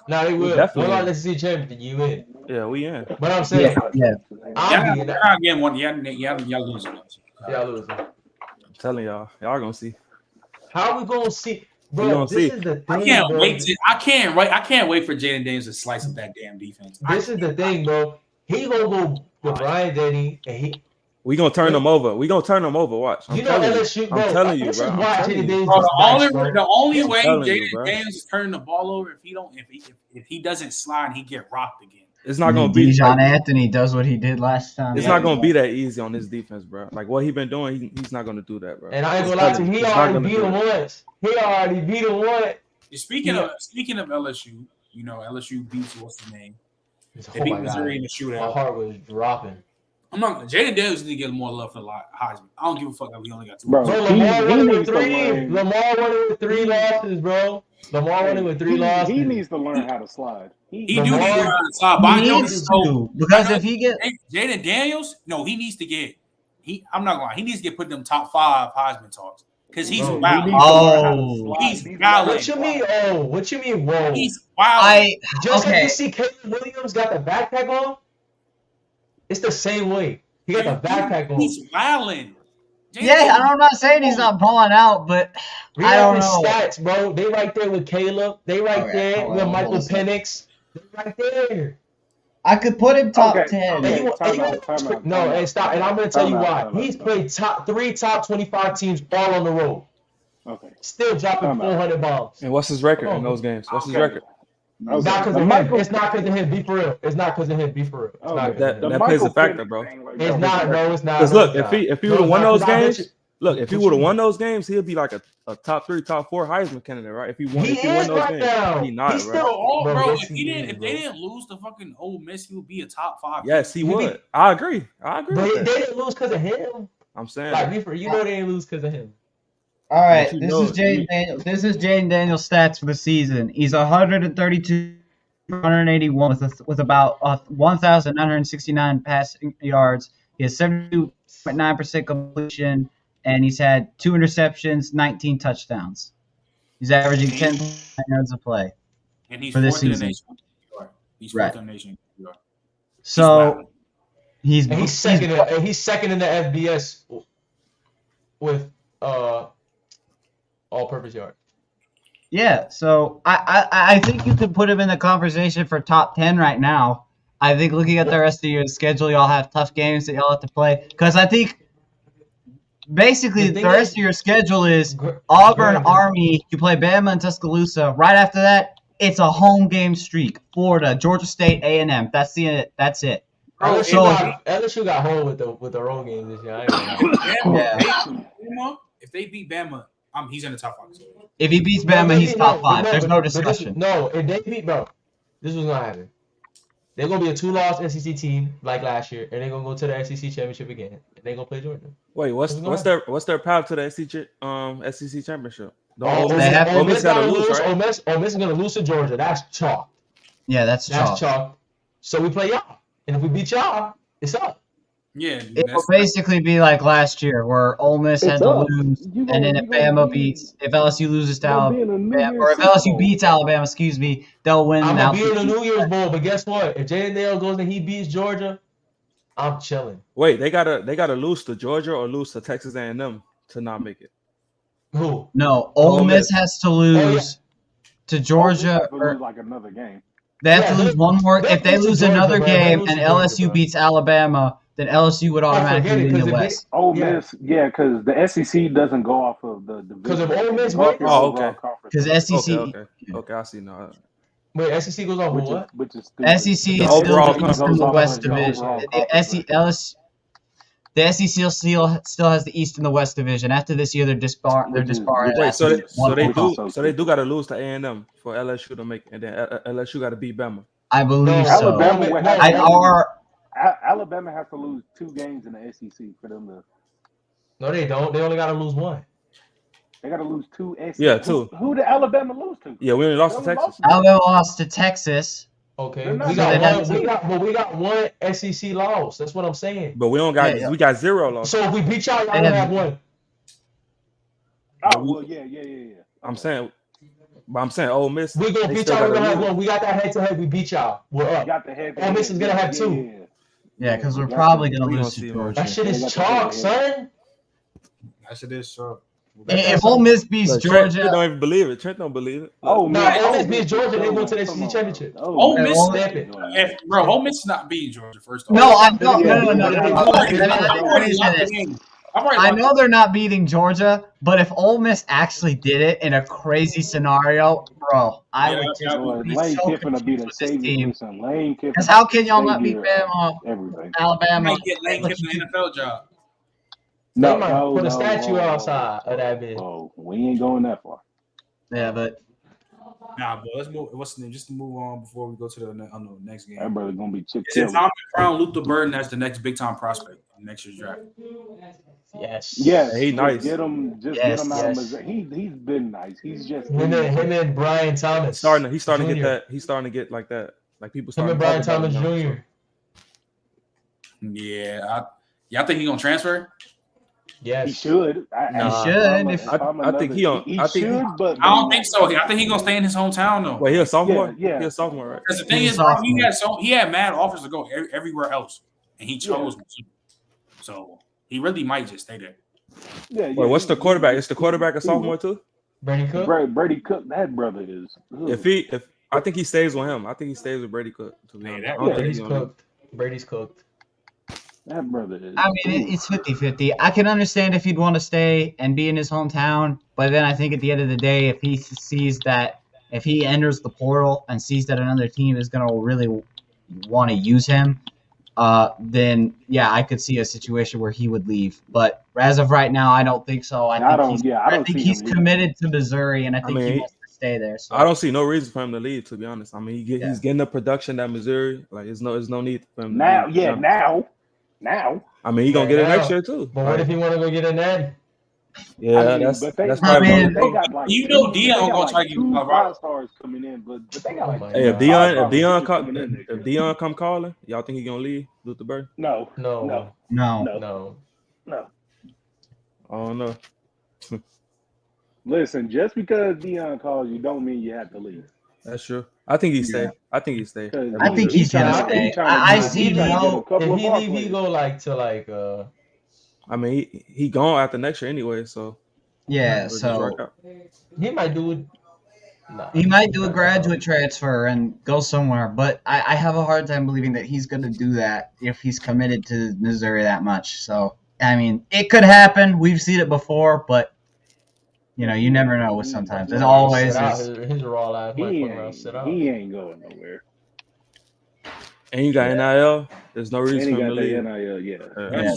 No, they We will. definitely One in. lot SEC champion, you in. Yeah, we in. But I'm saying, Yeah. I'm Y'all being not getting one. Y'all losing those. y'all losing. I'm telling y'all gonna see. How we gonna see, We bro? gonna This see. is the I thing, can't bro. wait to. I can't wait for Jaden Daniels to slice up that damn defense. This is the thing, bro. He gonna go with Brian Denny, and We gonna turn them over. We gonna turn them over. Watch. I'm you know telling LSU, you. bro. I'm telling you, This bro. is I'm why telling Jaden you. Daniels Bro, is nice, bro. the only I'm way telling you, Jaden bro. Daniels is turning the ball over if he doesn't slide and he get rocked again. It's not gonna be Dijon like, Anthony does what he did last time. it's Yeah. not gonna be that easy on this defense, bro. Like what he been doing, he's not gonna do that, bro. And I ain't I'm gonna lie to telling you, he he's not already gonna beat do him that. once. He already beat him once. Speaking of LSU, you know LSU beats what's his name? They Oh beat my Missouri in god, the my shootout. heart was dropping. I'm not. Jaden Daniels need to get more love for Heisman. I don't give a fuck if we only got 2. Bro, Bro, he Lamar won it with needs to 3. learn. Lamar won it with 3 losses, bro. Lamar won it with 3 He losses. needs to learn how to slide. He do need to Lamar- learn how to slide. But I He know needs to because if he get Jaden Daniels, no, he needs to get. I'm not gonna lie. He needs to get put in them top 5 Heisman talks because he's Bro, wild. He needs to learn how to Oh. slide. He's These valid. What you mean? Oh, what you mean? Whoa! He's wild. Just like okay. you see, Caleb Williams got the backpack on. It's the same way. He got the backpack on. He's wilding. Yeah, I'm not saying he's not balling out, but Read I out don't his know. stats, bro. They right there with Caleb. They right Okay, there hold with on, Michael hold on. Penix. They right there. I could put him top Okay, 10. okay. And you- Time and out, you- time out, no, time and out, stop. time And I'm out, gonna tell time you out, why. time out, He's time played top 25 teams all on the road. Okay. Still dropping Time out. 400 bombs. And what's his record Come on, in those games? What's his Okay. record? It's not because of him. It's not because of him. Be for real. It's not because of him. Be for real. It's not 'cause That of him. that plays a factor, bro. It's not. No, it's not. Because No, look, it's if he not. would No, have it's won not, those 'cause I bet games, look, if he What would have you won those games, he'll be like a top 3, top 4 Heisman candidate, right? If he won, He if he won is those right games, now. he not, He's bro. still- Bro, Bro, yes, if he he didn't, is, if they bro. didn't lose to fucking Ole Miss, he would be a top 5. Yes, he He would. be- I agree. I agree But with they that. didn't lose because of him. I'm saying. Like, be for you know they didn't lose because of him. All right, But you this know, is Jaden Daniels. This is Jaden Daniels' stats for the season. He's 132, 181 with about 1,969 passing yards. He has 72.9% completion, and he's had 2 interceptions, 19 touchdowns. He's averaging 10 yards a play. And he's for this fourth in the season. nation. He's Right. fourth in the nation. So he's And he's second. And he's second in the FBS with all-purpose yard. Yeah, so I think you could put him in the conversation for top 10 right now. I think looking at the rest of your schedule, y'all have tough games that y'all have to play. Because I think basically The the thing rest is- of your schedule is Gr- Auburn, Greg, Army, you play Bama and Tuscaloosa. Right after that, it's a home game streak. Florida, Georgia State, A&M. That's it. Bro, LSU got home with the road game this year. I ain't gonna lie. If they beat Bama, he's in the top 5. If he beats No, Bama, they he's beat- top no, 5. but There's no, no but this- discussion. No, if they beat, bro, this was gonna happen. They're gonna be a 2-loss SEC team like last year, and they're gonna go to the SEC championship again. And they're gonna play Georgia. Wait, what's their path to the SEC championship? Ole Miss gotta lose. Right? Ole Miss is gonna lose to Georgia. That's chalk. Yeah, that's chalk. So we play y'all, and if we beat y'all, it's up. Yeah, It will basically be like last year, where Ole Miss had to lose, and then if Bama beats, if LSU loses to Alabama, or if LSU beats Alabama, they'll win. I'm gonna be in the New Year's Bowl, but guess what? If Jaden Dale goes and he beats Georgia, I'm chilling. Wait, they gotta lose to Georgia or lose to Texas A&M to not make it. Who? No, Ole Miss has to lose to Georgia. Or like another game. They have Yeah, to lose one more. they'll If they lose to lose Georgia, another bro. They'll game lose and to Georgia, LSU bro. beats Alabama, then LSU would Oh, automatically forget it, win because the if they West. Ole yeah, Miss, yeah, because the SEC doesn't go off of the because if division. Ole They Miss go off your wins, Oh, overall okay. conference Because record, SEC, Okay. I see now. wait, SEC goes off of what? which is stupid. SEC The is still overall the East goes and the off West of your division. overall The conference record. The SEC still has the East and the West division. After this year, they're disbarred. They're Which is disbarred which Wait, is after stupid. one Which more is conference. so they do stupid. got to lose to A&M for LSU to make, and then LSU got to beat Bama. I believe No, so. Alabama would have I, to or Alabama has to lose 2 games in the SEC for them to. No, they don't. They only got to lose one. They got to lose 2 SEC. Yeah, 2. Who did Alabama lose to? Yeah, we only They lost to only Texas. lost to Alabama lost to Texas. Okay, They're not we So got they'd have one. to. We got one SEC loss. That's what I'm saying. But we don't got Yeah. we got 0 losses. So if we beat y'all, y'all They gonna have- have one. Oh well, yeah. I'm saying Ole Miss. We gonna they beat still y'all. We're gotta gonna have lose. one. We got that head to head. We beat y'all. We're up. Got the head. Ole Miss is gonna have 2. Yeah, because we're we got probably to. going We to gonna lose to see, man. Georgia. That shit They is got the chalk, head-to-head. son. That shit is sure. If Ole Miss beats Look, Trent Georgia, don't even believe it. Trent don't believe it. Look. Oh No, man, Ole Miss beats Georgia. They go to the Come SEC on, championship. bro. Ole Miss, Stamp it. bro, Ole Miss is not beating Georgia first off. no, I Yeah, no. yeah, I've yeah. already Yeah. Let me say locked this. the game. I've already I locked know they're not beating Georgia, but if Ole Miss actually did it in a crazy scenario, bro, I would just Boy, be Lane so Kiffin will be confused the with this savior. team. Listen, Lane Kiffin. Because how can y'all not beat savior Bama, of everything? You Alabama? might get Lane But Kiffin you an NFL job. They No, might no, put a no. statue whoa, outside of that bitch. Whoa, we ain't going that far. yeah, but Nah, but let's move. What's the name? Just to move on before we go to the next game. That brother gonna be Chip Is it Kelly. time to crown Luther Burden as the next big time prospect in next year's draft? Yes. Yes, He nice. Get him out Yes. of Missouri. He's been nice. He's just Him and Brian Thomas. He's starting to Jr. get that. He's starting to get like that. Like people Him starting and to Brian talk about Thomas him now, Jr. Yeah, y'all think he gonna transfer? Yes. he should. Nah. He should. I think he on- He I think he- should, but I don't think so. I think he gonna stay in his hometown though. Wait, he a sophomore? Yeah. He a sophomore, right? Because the thing He's is, a bro, sophomore. he had mad offers to go everywhere else, and he chose to. So he really might just stay there. Yeah. Wait, what's the quarterback? Is the quarterback a sophomore too? Brady Cook. Brady Cook, that brother is. If I think he stays with him. I think he stays with Brady Cook. To be Hey, honest. that- I don't think Brady's he's gonna leave. cooked. Brady's cooked. That brother is. I mean, it's 50-50. I can understand if he'd want to stay and be in his hometown, but then I think at the end of the day, if he sees that, if he enters the portal and sees that another team is going to really want to use him, then yeah, I could see a situation where he would leave. But as of right now, I don't think so. I think he's see him committed to Missouri, and I think he mean, wants to stay there. So I don't see no reason for him to leave. To be honest, I mean, he's getting the production at Missouri. Like, there's no need for him. Now, to leave, now. I mean, he gonna get it next year too. But what if he want to go get a natty? Yeah, I mean, that's but they- that's I probably. mean, They got like You know they Dion got gonna like try to get 2 Colorado. 5-stars coming in, but they got like. Hey, if five Dion recruits coming in next if year. Dion come calling, y'all think he gonna leave Luther Burden? No. No. no. I don't know. Listen, just because Dion calls you, don't mean you have to leave. That's true. I think he stay. I think he stay. 'Cause I think he's gonna trying- stay. he trying to I get- see he trying to get no- a couple If of he bar leave, he players. go like to like I mean, he gone after next year anyway, so Yeah, it'll just so work out. he might do it. Nah, he might do a graduate transfer and go somewhere, but I have a hard time believing that he's going to do that if he's committed to Missouri that much. So, I mean, it could happen. We've seen it before, but, you know, you never know with sometimes. It always Sit out. is. His raw life might He fuck around, sit out. ain't going nowhere. And you got NIL. There's no And reason he for him got to the leave. NIL, yeah. Yeah,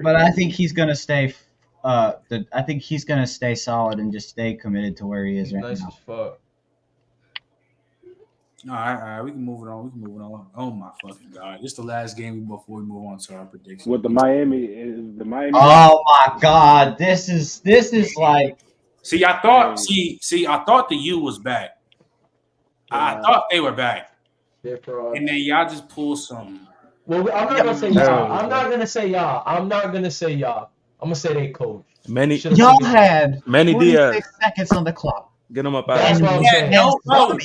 but I think he's going to stay. I think he's going to stay solid and just stay committed to where he is He's right nice now. as fuck. All right, we can move it on. Oh my fucking god! This is the last game before we move on to our predictions. With the Miami. Oh my God! This is like See, I thought the U was back. I thought they were back, They're fraud. and then y'all just pulled some. Well, I'm not gonna say y'all. I'm not gonna say y'all. I'm gonna say they coach. Many y'all had Manny 46 Diaz. seconds on the clock. Get him up That's out. what I'm Yeah, saying. no, bro, Bro,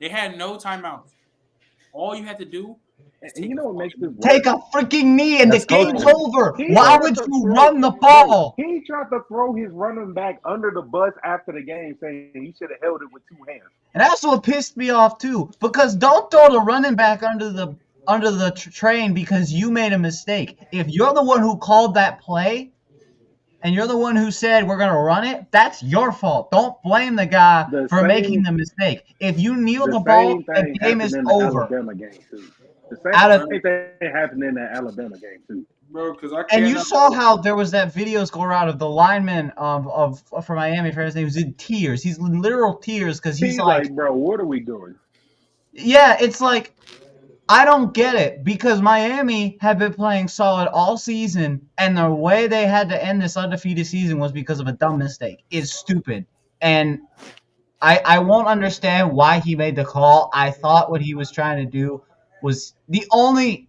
They had no timeouts. All you had to do And you know what makes this worse? Take a freaking knee and That's the game's coaching. over. He Why tried would to you throw- run the bro, ball? he tried to throw his running back under the bus after the game, saying he should have held it with 2 hands. And that's what pissed me off too. Because don't throw the running back under the train because you made a mistake. If you're the one who called that play, and you're the one who said we're gonna run it, that's your fault. Don't blame the guy The for same- making the mistake. If you kneel the The ball, same the thing game happened is in the over. Alabama game too. The Out of- same thing happened in the Alabama game too. bro. Because I And can't. you saw how there was that videos go around of the lineman of for Miami, for his name, was in tears. He's in literal tears because he's like, bro, what are we doing? yeah, it's like, I don't get it because Miami had been playing solid all season, and the way they had to end this undefeated season was because of a dumb mistake. It's stupid, and I won't understand why he made the call. I thought what he was trying to do was the only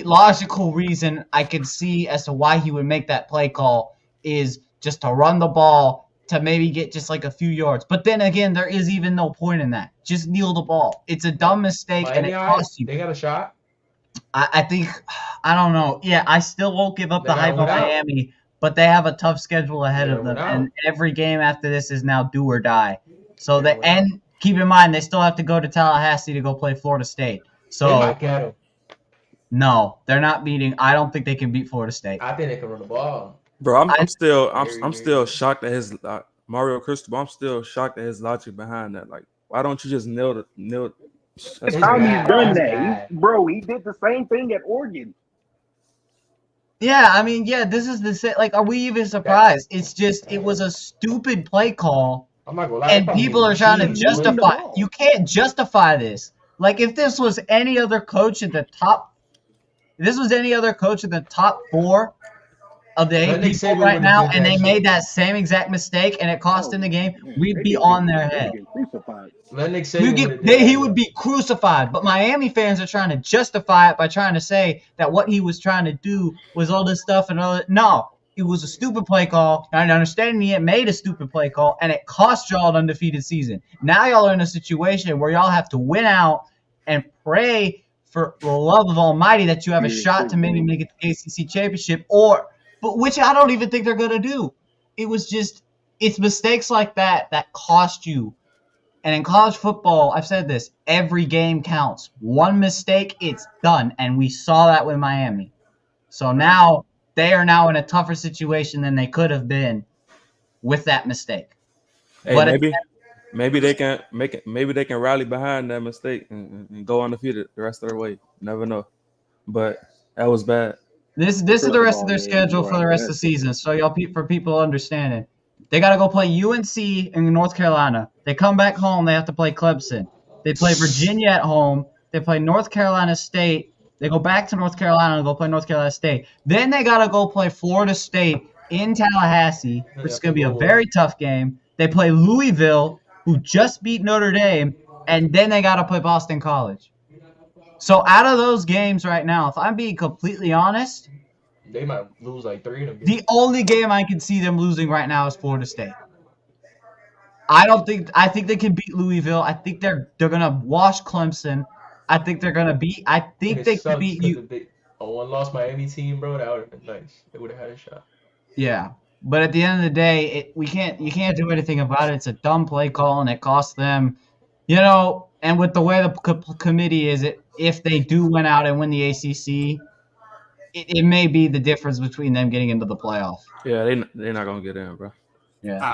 logical reason I could see as to why he would make that play call is just to run the ball to maybe get just like a few yards. But then again, there is even no point in that. Just kneel the ball. It's a dumb mistake and it Miami, costs you. they got a shot. I think, I don't know. Yeah, I still won't give up They the got hype of one out. Miami, but they have a tough schedule ahead They of them, got one and out. every game after this is now do or die. So They the got one out. and keep in mind they still have to go to Tallahassee to go play Florida State. They So might get him. no, they're not beating. I don't think they can beat Florida State. I think they can run the ball. Bro, I'm I- still Very shocked at his Mario Cristobal. I'm still shocked at his logic behind that. Like, why don't you just kneel? It's How bad. he's done That's that, bad. bro? He did the same thing at Oregon. Yeah, I mean, yeah, this is the same. Like, are we even surprised? It's just it was a stupid play call, I'm not gonna lie. and people are trying to He's justify. moving the ball. You can't justify this. Like, if this was any other coach in the top, if this was any other coach in the top 4 of the 8 But Nick people Saban right would've now, did and that they shit. made that same exact mistake, and it cost them the game, we'd They be get- on their they head. get crucified. Let Nick You Saban would've get, did he that, would be crucified, but Miami fans are trying to justify it by trying to say that what he was trying to do was all this stuff and all that. No, it was a stupid play call. And I understand he made a stupid play call, and it cost y'all an undefeated season. Now y'all are in a situation where y'all have to win out and pray for the love of Almighty that you have a Yeah, shot to maybe make it to the ACC championship, but which I don't even think they're gonna do. It was just, it's mistakes like that that cost you. And in college football, I've said this, every game counts. One mistake, it's done. And we saw that with Miami. So now they are now in a tougher situation than they could have been with that mistake. Hey, But maybe they can make it. Maybe they can rally behind that mistake and go undefeated the rest of their way. Never know. But that was bad. This is the rest of their schedule for the rest of the season. So y'all, for people understanding, they got to go play UNC in North Carolina. They come back home. They have to play Clemson. They play Virginia at home. They play North Carolina State. They go back to North Carolina and go play North Carolina State. Then they got to go play Florida State in Tallahassee, which is going to be a very tough game. They play Louisville, who just beat Notre Dame, and then they got to play Boston College. So out of those games right now, if I'm being completely honest, They might lose like 3 of them. the only game I can see them losing right now is Florida State. I think they can beat Louisville. I think they're gonna wash Clemson. I think they could beat you. A one-loss Miami team, bro, that would have been nice. They would have had a shot. Yeah. But at the end of the day, you can't do anything about it. It's a dumb play call and it cost them, and with the way the committee is, if they do win out and win the ACC, it may be the difference between them getting into the playoff. Yeah, they're not gonna get in, bro. Yeah.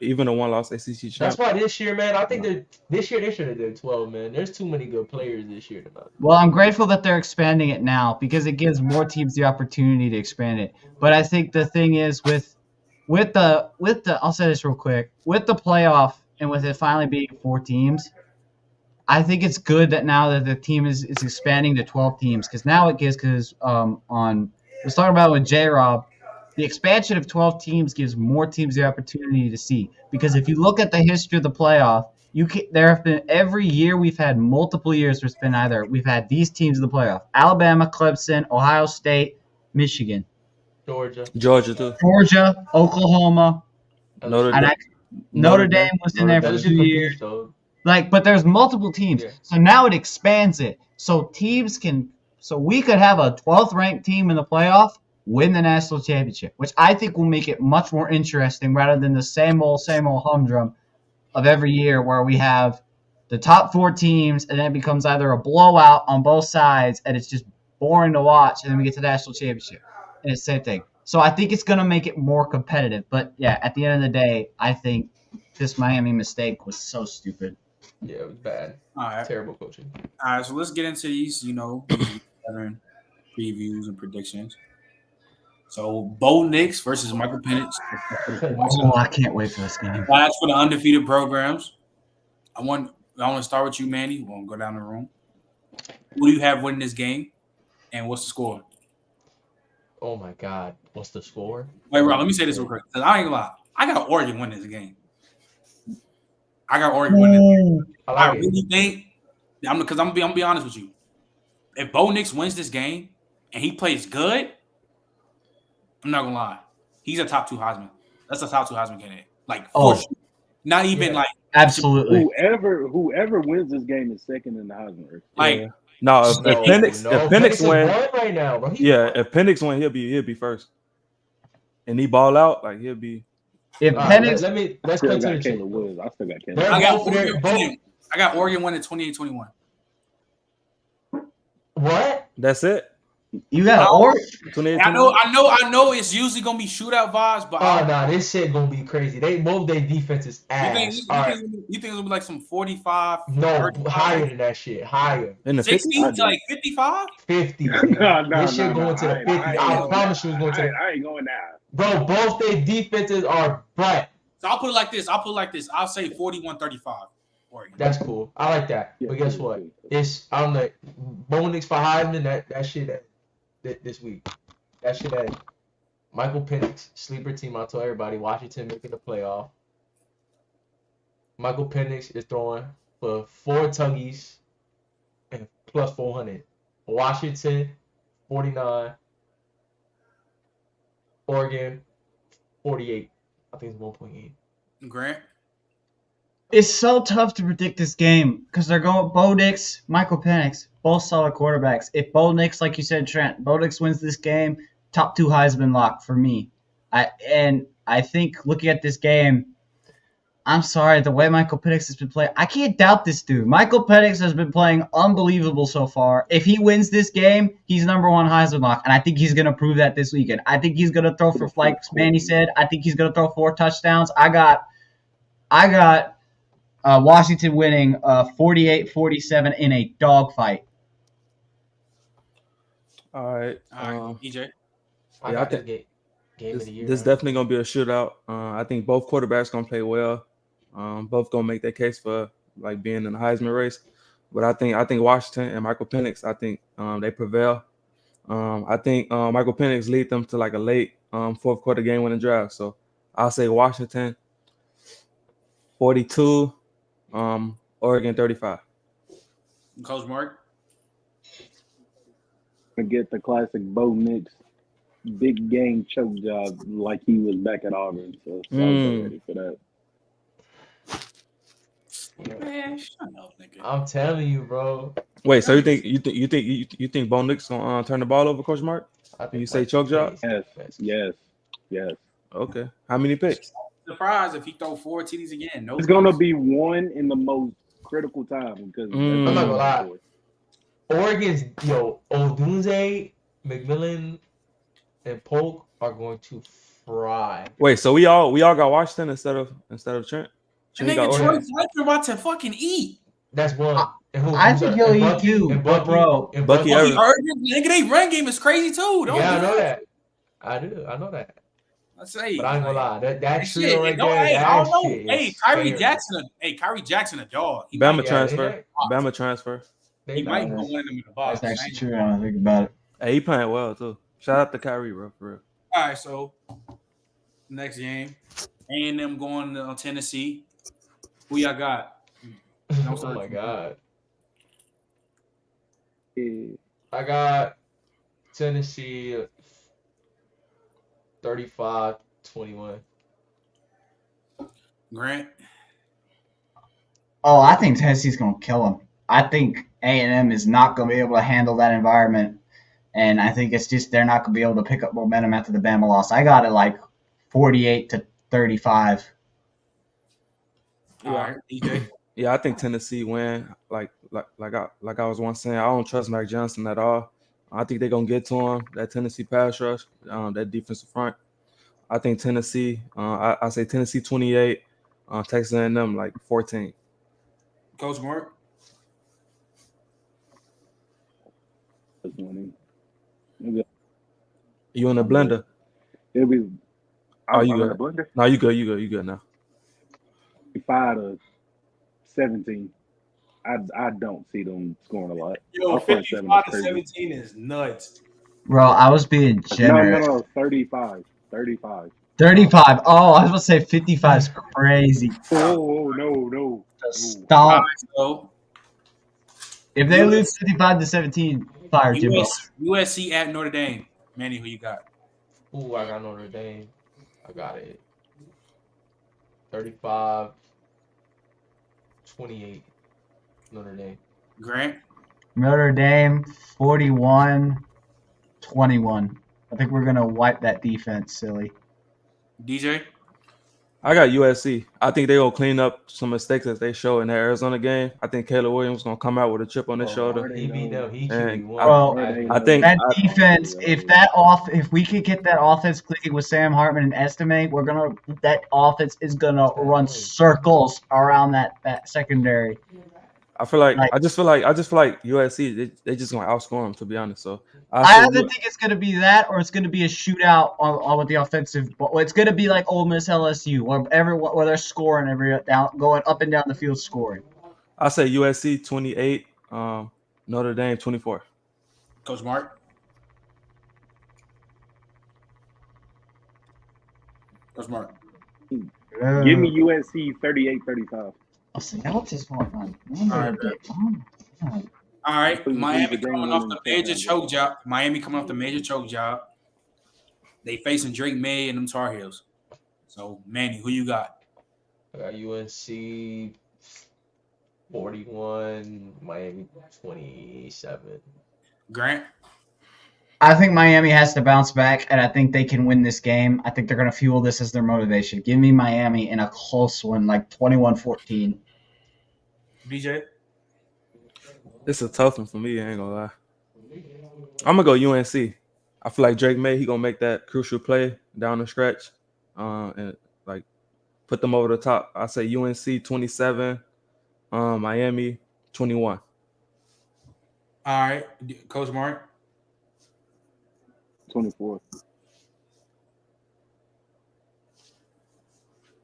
Even a one-loss ACC champ. That's why this year, man, I think this year they should have done 12, man. There's too many good players this year to not. Well, I'm grateful that they're expanding it now because it gives more teams the opportunity to expand it. But I think the thing is with the I'll say this real quick, with the playoff and with it finally being 4 teams, I think it's good that now that the team is expanding to 12 teams because now it gives let's talk about it with J-Rob. The expansion of 12 teams gives more teams the opportunity to see. Because if you look at the history of the playoff, there have been every year we've had multiple years where it's been either we've had these teams in the playoff: Alabama, Clemson, Ohio State, Michigan, Georgia too. Georgia, Oklahoma. Notre And Dame. Notre Dame was in there for That was 2 just years. though. But there's multiple teams. Yeah. So now it expands it. so we could have a 12th ranked team in the playoff win the national championship, which I think will make it much more interesting rather than the same old humdrum of every year where we have the top 4 teams and then it becomes either a blowout on both sides and it's just boring to watch, and then we get to the national championship and it's the same thing. So I think it's going to make it more competitive. But yeah, at the end of the day, I think this Miami mistake was so stupid. Yeah, it was bad. All right. Terrible coaching. All right, so let's get into these, these previews and predictions. So, Bo Nix versus Michael Penix. Oh, I can't wait for this game. That's for the undefeated programs. I want to start with you, Manny. We'll go down the room. Who do you have winning this game, and what's the score? Oh my God, what's the score? Wait, Rob, let me say this real quick. Because I ain't gonna lie. I got Oregon winning this game. I got Oregon winning. I really think, because I'm gonna be honest with you. If Bo Nix wins this game and he plays good, I'm not gonna lie. He's a top 2 Heisman. That's a top 2 Heisman candidate. Like, for sure. Not even like absolutely. Whoever wins this game is second in the Heisman race. Like, if Penix win right now, bro. If Penix win, he'll be first. And he ball out, like he'll be. If Penix, let's go to the Caleb Woods. I still got Caleb. I got Oregon winning 28-21. What? That's it. You got Oregon. I know. It's usually gonna be shootout vibes, but this shit gonna be crazy. Both their defenses ass. You think it's gonna be like some 45? No, higher than that shit. Higher. In the 60 to like 55? 50. This shit going to the 50. I promise you, it's going to the. I ain't going now. Bro, both their defenses are butt. So I'll put it like this. I'll say 41-35. Oregon. That's cool. I like that. Yeah, but guess what? I don't know. Bo Nix for Heisman. That shit this week. That shit at Michael Penix, sleeper team. I told everybody, Washington making the playoff. Michael Penix is throwing for 4 tuggies and plus 400. Washington, 49. Oregon, 48. I think it's 1.8. Grant? It's so tough to predict this game because they're going Bo Nix, Michael Penix, both solid quarterbacks. If Bo Nix, like you said, Trent, Bo Nix wins this game, top 2 Heisman lock for me. I think looking at this game, I'm sorry, the way Michael Penix has been playing, I can't doubt this dude. Michael Penix has been playing unbelievable so far. If he wins this game, he's number 1 Heisman lock, and I think he's going to prove that this weekend. I think he's going to throw for, like Manny said, I think he's going to throw 4 touchdowns. I got Washington winning 48-47 in a dogfight. All right, EJ. I think game of the year. This definitely gonna be a shootout. I think both quarterbacks gonna play well. Both gonna make their case for like being in the Heisman race. But I think Washington and Michael Penix, I think they prevail. I think Michael Penix lead them to like a late 4th quarter game winning drive. So I'll say Washington 42, Oregon 35. Coach Mark? Forget the classic Bo Nix big game choke job like he was back at Auburn. So I was ready for that. Man, shut up, nigga. I'm telling you, bro. Wait, so you think Bo Nix gonna turn the ball over, Coach Mark? I think You say choke job? Yes. Okay. How many picks? Surprised if he throw 4 TDs again. No, It's gonna be one in the most critical time because I'm not gonna lie. Oregon's Odunze, McMillan, and Polk are going to fry. Wait, so we all got Washington instead of Trent? And nigga, Troy Fletcher about to fucking eat. That's one. I think he'll eat too, but bro. Bucky Irvin. Nigga, they run game is crazy too. I know that. I do. I know that. Let's say. But I ain't gonna lie. That shit, trio right there. Hey, I don't know. Hey, Kyrie Jackson a dog. Bama transfer. He might be one of them in the box. That's actually true. I don't think about it. Hey, he playing well too. Shout out to Kyrie, bro, for real. All right, so next game, A&M going to Tennessee. Who y'all got? Oh my God. I got Tennessee 35-21. Grant. Oh, I think Tennessee's gonna kill him. I think A&M is not going to be able to handle that environment, and I think it's just they're not going to be able to pick up momentum after the Bama loss. I got it like 48-35. All right, DJ. Yeah, I think Tennessee win. Like I was once saying, I don't trust Mac Johnson at all. I think they're gonna get to him. That Tennessee pass rush, that defensive front. I think Tennessee. I say Tennessee 28, Texas A&M like 14. Coach Mark. That's winning. It'll You in the blender? be. Oh, you I'm in good? the blender. No, you good. You good now. 55-17. I don't see them scoring a lot. Yo, Our front seven 55 is to crazy. 17 is nuts. Bro, I was being generous. No, 35. 35. 35. Oh, I was going to say 55 is crazy. Oh, no. Stop. So If they lose 55-17, fire Jimbo. USC at Notre Dame. Manny, who you got? Ooh, I got Notre Dame. I got it. 35-28. Notre Dame. Grant. Notre Dame 41-21. I think we're going to wipe that defense, silly. DJ. I got USC. I think they're gonna clean up some mistakes that they showed in the Arizona game. I think Caleb Williams gonna come out with a chip on his shoulder. He beat them. He And QB1. Well, I think that defense, if we could get that offense clicking with Sam Hartman and Estime, that offense is gonna run circles around that secondary. I feel like I just feel like USC they just gonna outscore them, to be honest. So I either think it's gonna be that or it's gonna be a shootout on with the offensive. It's gonna be like Ole Miss LSU, where they're scoring going up and down the field scoring. I say USC 28, Notre Dame 24. Coach Mark. Coach Mark. Give me USC 38-35. Oh, so y'all just want my All right, Miami coming off the major choke job. They facing Drake May and them Tar Heels. So, Manny, who you got? I got UNC 41, Miami 27. Grant. I think Miami has to bounce back, and I think they can win this game. I think they're going to fuel this as their motivation. Give me Miami in a close one, like 21-14. DJ. It's a tough one for me. I ain't gonna lie. I'm gonna go UNC. I feel like Drake May, he gonna make that crucial play down the stretch, and like put them over the top. I say UNC 27, Miami 21. All right, Coach Mark. 24.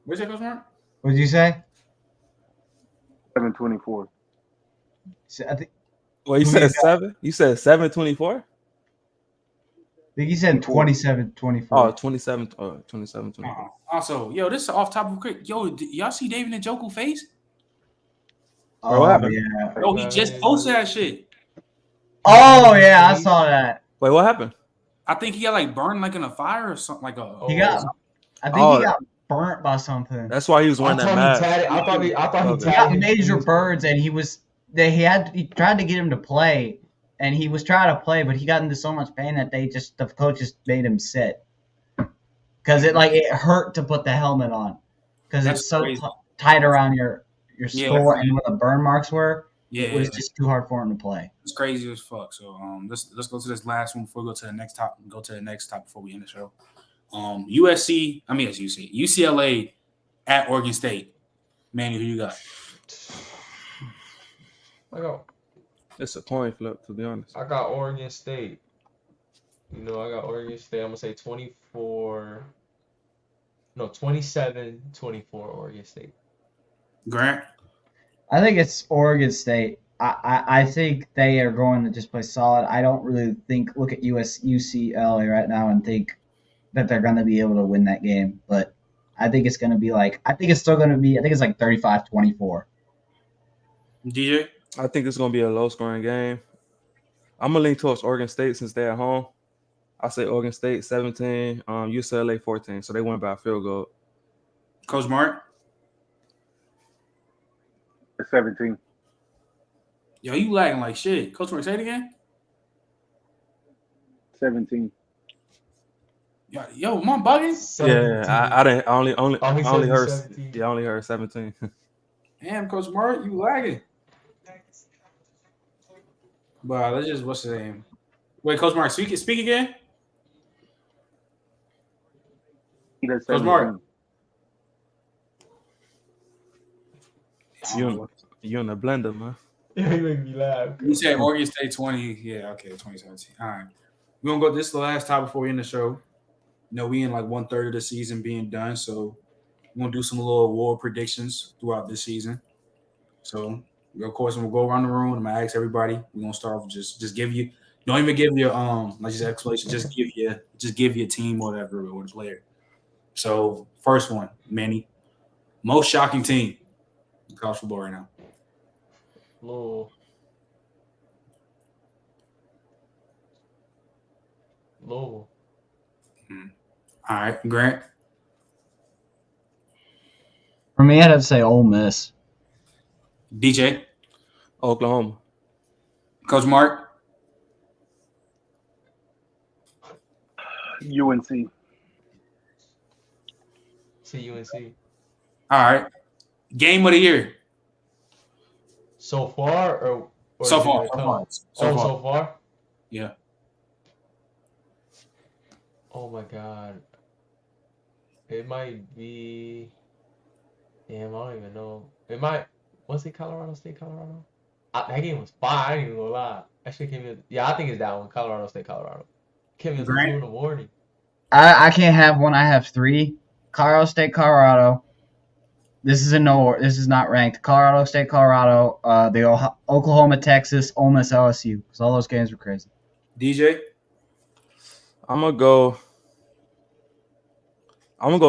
What's that, Coach Mark? What did you say? 7-24. I think Well, you said 7? You said 7-24? I think he said 27-24. Oh, 27, 24. Also, yo, this is off topic quick. Yo, y'all see David Njoku face? Bro, what happened? Yeah. Yo, he just posted that shit. Oh yeah, I saw that. Wait, what happened? I think he got like burned like in a fire or something like a. He got. I think he got burnt by something. That's why he was wearing that mask. I thought he He got tagged major burns, and he tried to get him to play, and he was trying to play, but he got into so much pain that the coaches made him sit because it hurt to put the helmet on because it's so tight around your skull and where the burn marks were. Yeah, it was just too hard for him to play. It's crazy as fuck. So let's go to this last one before we go to the next top. Go to the next top before we end the show. UCLA at Oregon State. Manny, who you got? It's a coin flip, to be honest. I got Oregon State. I got Oregon State. I'm gonna say 27-24 Oregon State. Grant. I think it's Oregon State. I think they are going to just play solid. I don't really look at UCLA right now and think that they're going to be able to win that game. But I think it's going to be like 35-24. DJ? I think it's going to be a low-scoring game. I'm going to lean towards Oregon State since they're at home. I say Oregon State 17, UCLA 14. So they win by a field goal. Coach Mark? 17. Yo, you lagging like shit. Coach Mark, say it again. 17. Yo, am I bugging? 17. Yeah, I didn't. Oh, he I said only he's heard. 17. Yeah, I only heard 17. Damn, Coach Mark, you lagging. But let's just what's his name? Wait, Coach Mark, speak again. That's Coach Mark. 17. I don't know what. You in the blender, man. You make me laugh. You said Oregon State 20. Yeah, okay, 2017. All right. We're gonna go this is the last time before we end the show. You know, we in like 1/3 of the season being done, so we're gonna do some little award predictions throughout this season. So of course we'll go around the room. I'm gonna ask everybody. We're gonna start off just give you don't even give your like just explanation, just give your team or whatever or the player. So first one, Manny. Most shocking team in college football right now. Louisville. All right, Grant. For me, I'd have to say Ole Miss. DJ. Oklahoma. Coach Mark. UNC. See UNC. All right. Game of the year. So far or So is it far. gonna come? So far? Yeah. Oh my god. It might be. Damn, I don't even know. It might. Was it Colorado State, Colorado? That game was fire. I ain't even gonna lie. That shit came in. Yeah, I think it's that one. Colorado State, Colorado. Came in at 2 in the morning. I can't have one. I have three. Colorado State, Colorado. This is This is not ranked. Colorado State, Colorado. Oklahoma, Texas, Ole Miss, LSU. Because all those games were crazy. DJ. I'm gonna go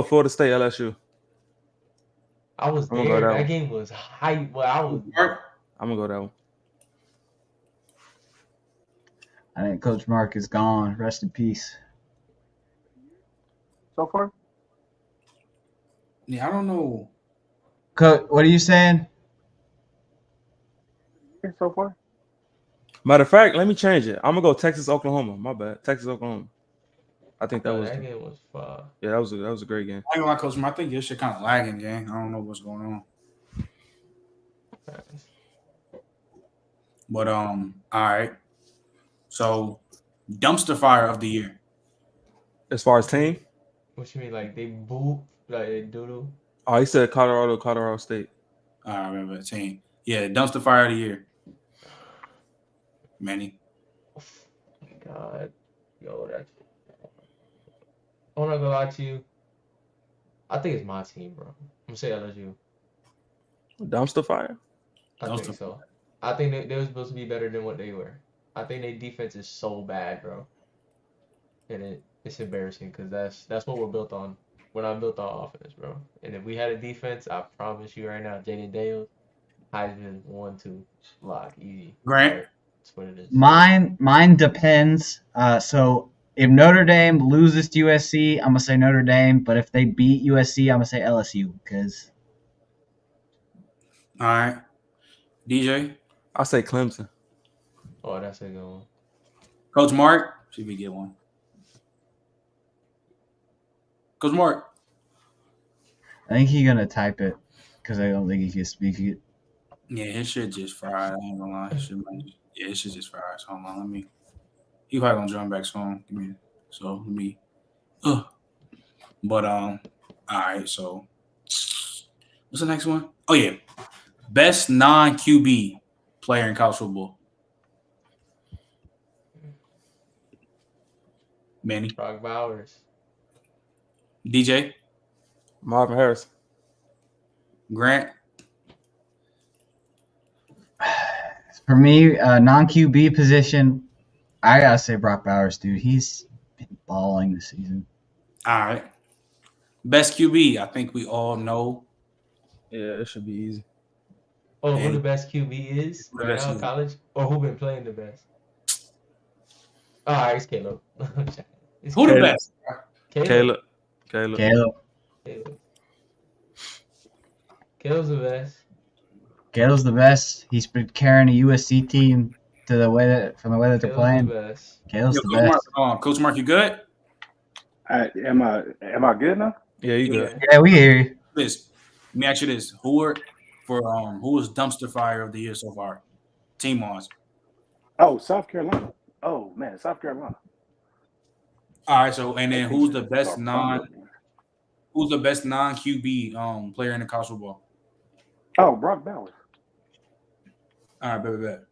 Florida State, LSU. I was I'm gonna go there. that That one. game was hype. Well, I was. I'm gonna go that one. I think Coach Mark is gone. Rest in peace. So far? Yeah, I don't know. Coach, what are you saying? So far? Matter of fact, let me change it. I'm gonna go Texas, Oklahoma. My bad. Texas, Oklahoma. I think that was That game was fun. yeah, that was a great game. I ain't gonna lie, Coach Mark. I think your shit kind of lagging, gang. I don't know what's going on. But all right. So dumpster fire of the year. As far as team, What you mean? Like they boot? Like they doodle? oh, he said Colorado State. I remember the team. Yeah, dumpster fire of the year. Manny. Oh my god. Yo, that's. I'm not gonna lie to you. I think it's my team, bro. I'm gonna say LSU. Dumpster fire. I Dumpster think so. I think they were supposed to be better than what they were. I think their defense is so bad, bro. And it's embarrassing because that's what we're built on. We're not built on offense, bro. And if we had a defense, I promise you right now, Jaden Daniels, Heisman 1-2 lock easy. Grant. That's what it is. Mine depends. So if Notre Dame loses to USC, I'm gonna say Notre Dame. But if they beat USC, I'm gonna say LSU because. All right. DJ. I say Clemson. Oh, that's a good one. Coach Mark. See if we get one. Coach Mark. I think he's gonna type it because I don't think he can speak it. Yeah, his shit just fried. I ain't gonna lie. His shit just fried. So hold on, he probably gonna join back soon. Let me. But all right. So what's the next one? Oh yeah, best non-QB player in college football. Manny. Brock Bowers. DJ. Marvin Harrison. Grant. For me, non QB position, I gotta say Brock Bowers, dude. He's been balling this season. All right. Best QB. I think we all know. Yeah, it should be easy. Oh, who the best QB is Who the right best now in is. college? Or who been playing the best? All right, it's Caleb. It's Who the Caleb. best? Caleb. Caleb. Caleb's the best. Caleb's the best. He's been carrying a USC team to the way that they're Caleb's the playing. best. Caleb's Yo, the Coach best. Mark, Coach Mark, you good? Am I good now? Yeah, you good. Yeah, we hear you. This. Let me ask you this: who was dumpster fire of the year so far? Team wise. Oh, South Carolina. Oh man, South Carolina. All right. So and then who's the best Start non fumbling. QB player in the college football? Oh, Brock Bowers. All right, bet.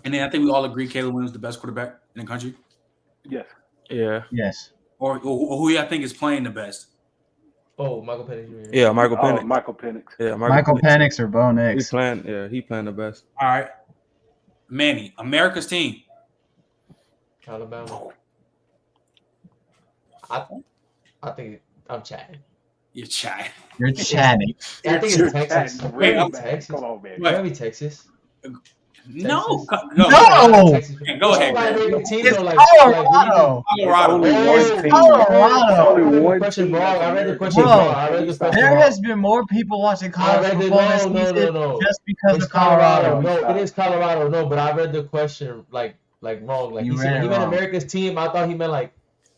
And then I think we all agree Caleb Williams is the best quarterback in the country. Yes. Yeah. Yes. Or who y'all think is playing the best? Oh, Michael Penix Jr. Yeah, Michael Oh, Penix. Michael Penix. Yeah, Michael Penix or Bo He Nix. playing the best. All right. Manny, America's team. Alabama. I think I'm chatting. You're chatting. You're chatting. I think You're it's Texas. chatting Wait, real I'm- bad. Texas. Come on, man. Right. Maybe Texas. No. No! Texas. Go ahead. It's It's like Colorado. Colorado. Only Oh, one team. Colorado. Only one question team wrong. that's I read the American. question Bro, wrong. I read the question There wrong. has been more people watching college I read the- football this no, season no. just because It's of Colorado. No, it is Colorado. No, but I read the question like wrong. Like You he read said, it he meant wrong. America's team. I thought he meant like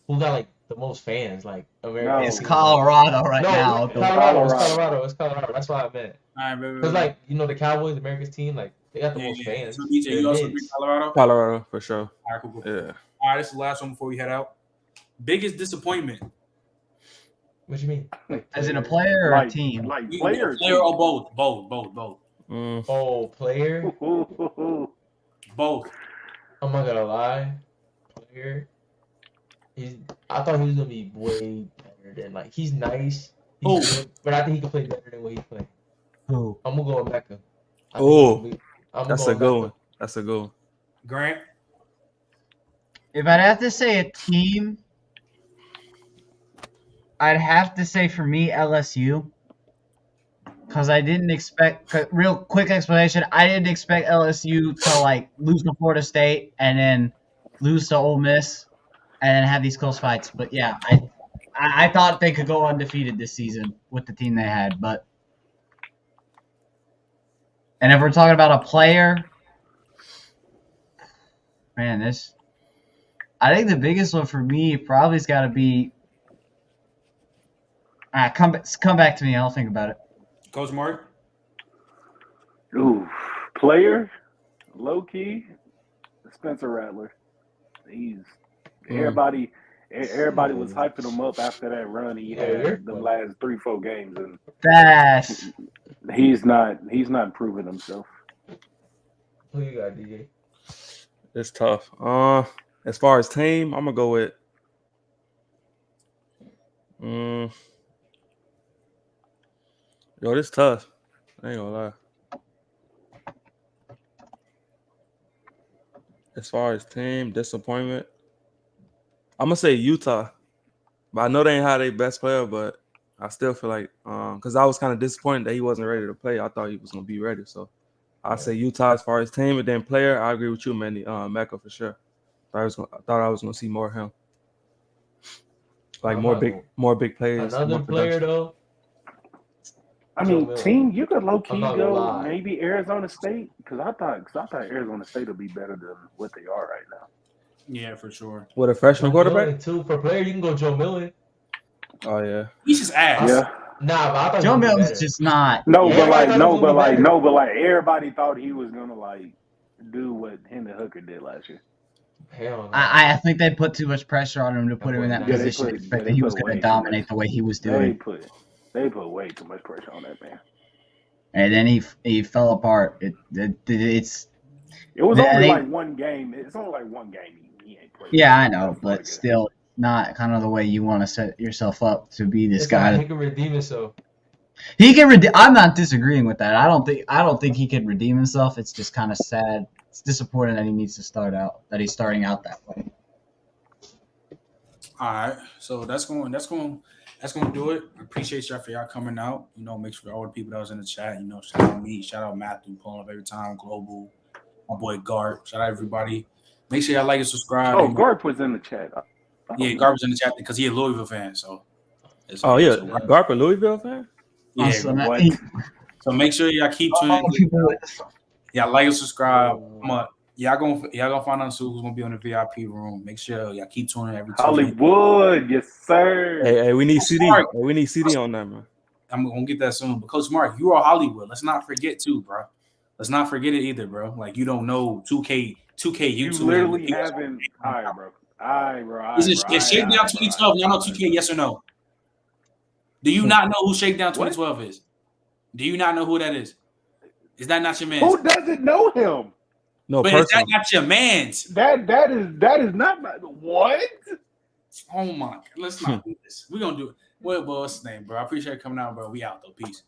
who got like the most fans, like American. No. It's Colorado right No, now. Colorado. It's Colorado. Colorado. It's Colorado. That's what I meant. All right, baby. Because like the Cowboys, America's team, like they got the most fans. So DJ, They're you also mids. agree Colorado? Colorado for sure. All right, cool. Yeah. All right, this is the last one before we head out. Biggest disappointment. What you mean? Like Is it a player or a team? Like You can be a players. player or both. Both. Mm. Oh, player. Both. I'm not gonna lie. Player. I thought he was gonna be way better than like he's nice. Oh. He's good, but I think he can play better than what he's playing. Who? I'm gonna go with Mecca. Oh, that's a good one. That's a good one. Grant. If I'd have to say a team, I'd have to say for me LSU. Because I didn't expect, real quick explanation, I didn't expect LSU to like lose to Florida State and then lose to Ole Miss and then have these close fights. But yeah, I thought they could go undefeated this season with the team they had. And if we're talking about a player, man, I think the biggest one for me probably has got to be. All right, come back to me. I'll think about it. Coach Mark. Ooh, player, low key, Spencer Rattler. Everybody was hyping him up after that run he had the last 3-4 games, and he's not proving himself. Who you got, DJ? It's tough. As far as team, I'm gonna go with. Yo, this tough. I ain't gonna lie. As far as team disappointment, I'm gonna say Utah. But I know they ain't had their best player, but I still feel like because I was kind of disappointed that he wasn't ready to play. I thought he was gonna be ready. So I say Utah as far as team, and then player, I agree with you, Manny. Mecca for sure. I thought I was gonna see more of him. Like more big players. Another player though. I mean, team, you could low key go lie. maybe Arizona State because I thought Arizona State would be better than what they are right now. Yeah, for sure. With a freshman quarterback? Too. For player, you can go Joe Millen. Oh yeah. He's just ass. Yeah. Nah, but I thought Joe Milton's just not. No, Yeah, but like everybody thought he was gonna like do what Hendon Hooker did last year. Hell no. I think they put too much pressure on him to put him in that Yeah, position. Expect that he was going to dominate the way he was doing. They put way too much pressure on that man. And then he fell apart. It was only like one game. It's only like one game he ain't played. Yeah, I know, but still not kind of the way you want to set yourself up to be this guy. He can redeem himself. He can redeem. I'm not disagreeing with that. I don't think he can redeem himself. It's just kind of sad. It's disappointing that he needs to start out. That he's starting out that way. All right, so that's going to do it. I appreciate y'all for y'all coming out. Make sure all the people that was in the chat. Shout out me, shout out Matthew pulling up every time. Global, my boy Garp. Shout out everybody. Make sure y'all like and subscribe. Oh, Garp was in the chat. Yeah, Garp was in the chat because he's a Louisville fan. So. Garp a Louisville fan? Yeah, So So make sure y'all keep tuning Oh, in. people with Y'all like and subscribe. Y'all gonna find out who's gonna be on the VIP room. Make sure y'all keep tuning every Tuesday. Hollywood, yes sir. Hey, we need CD. Mark. Hey, we need CD on that, man. I'm gonna get that soon. But Coach Mark, you are Hollywood. Let's not forget too, bro. Let's not forget it either, bro. Like you don't know 2K You YouTube. literally haven't. All right, bro. Is Shakedown 2012 not on 2K? Yes or no? Do you not know who Shakedown 2012 is? Do you not know who that is? Is that not your man? Who doesn't know him? No, But is that personally. not your man's? That is not my what? Oh my! Let's not do this. We're gonna do it. What's his name, bro? I appreciate you coming out, bro. We out though. Peace.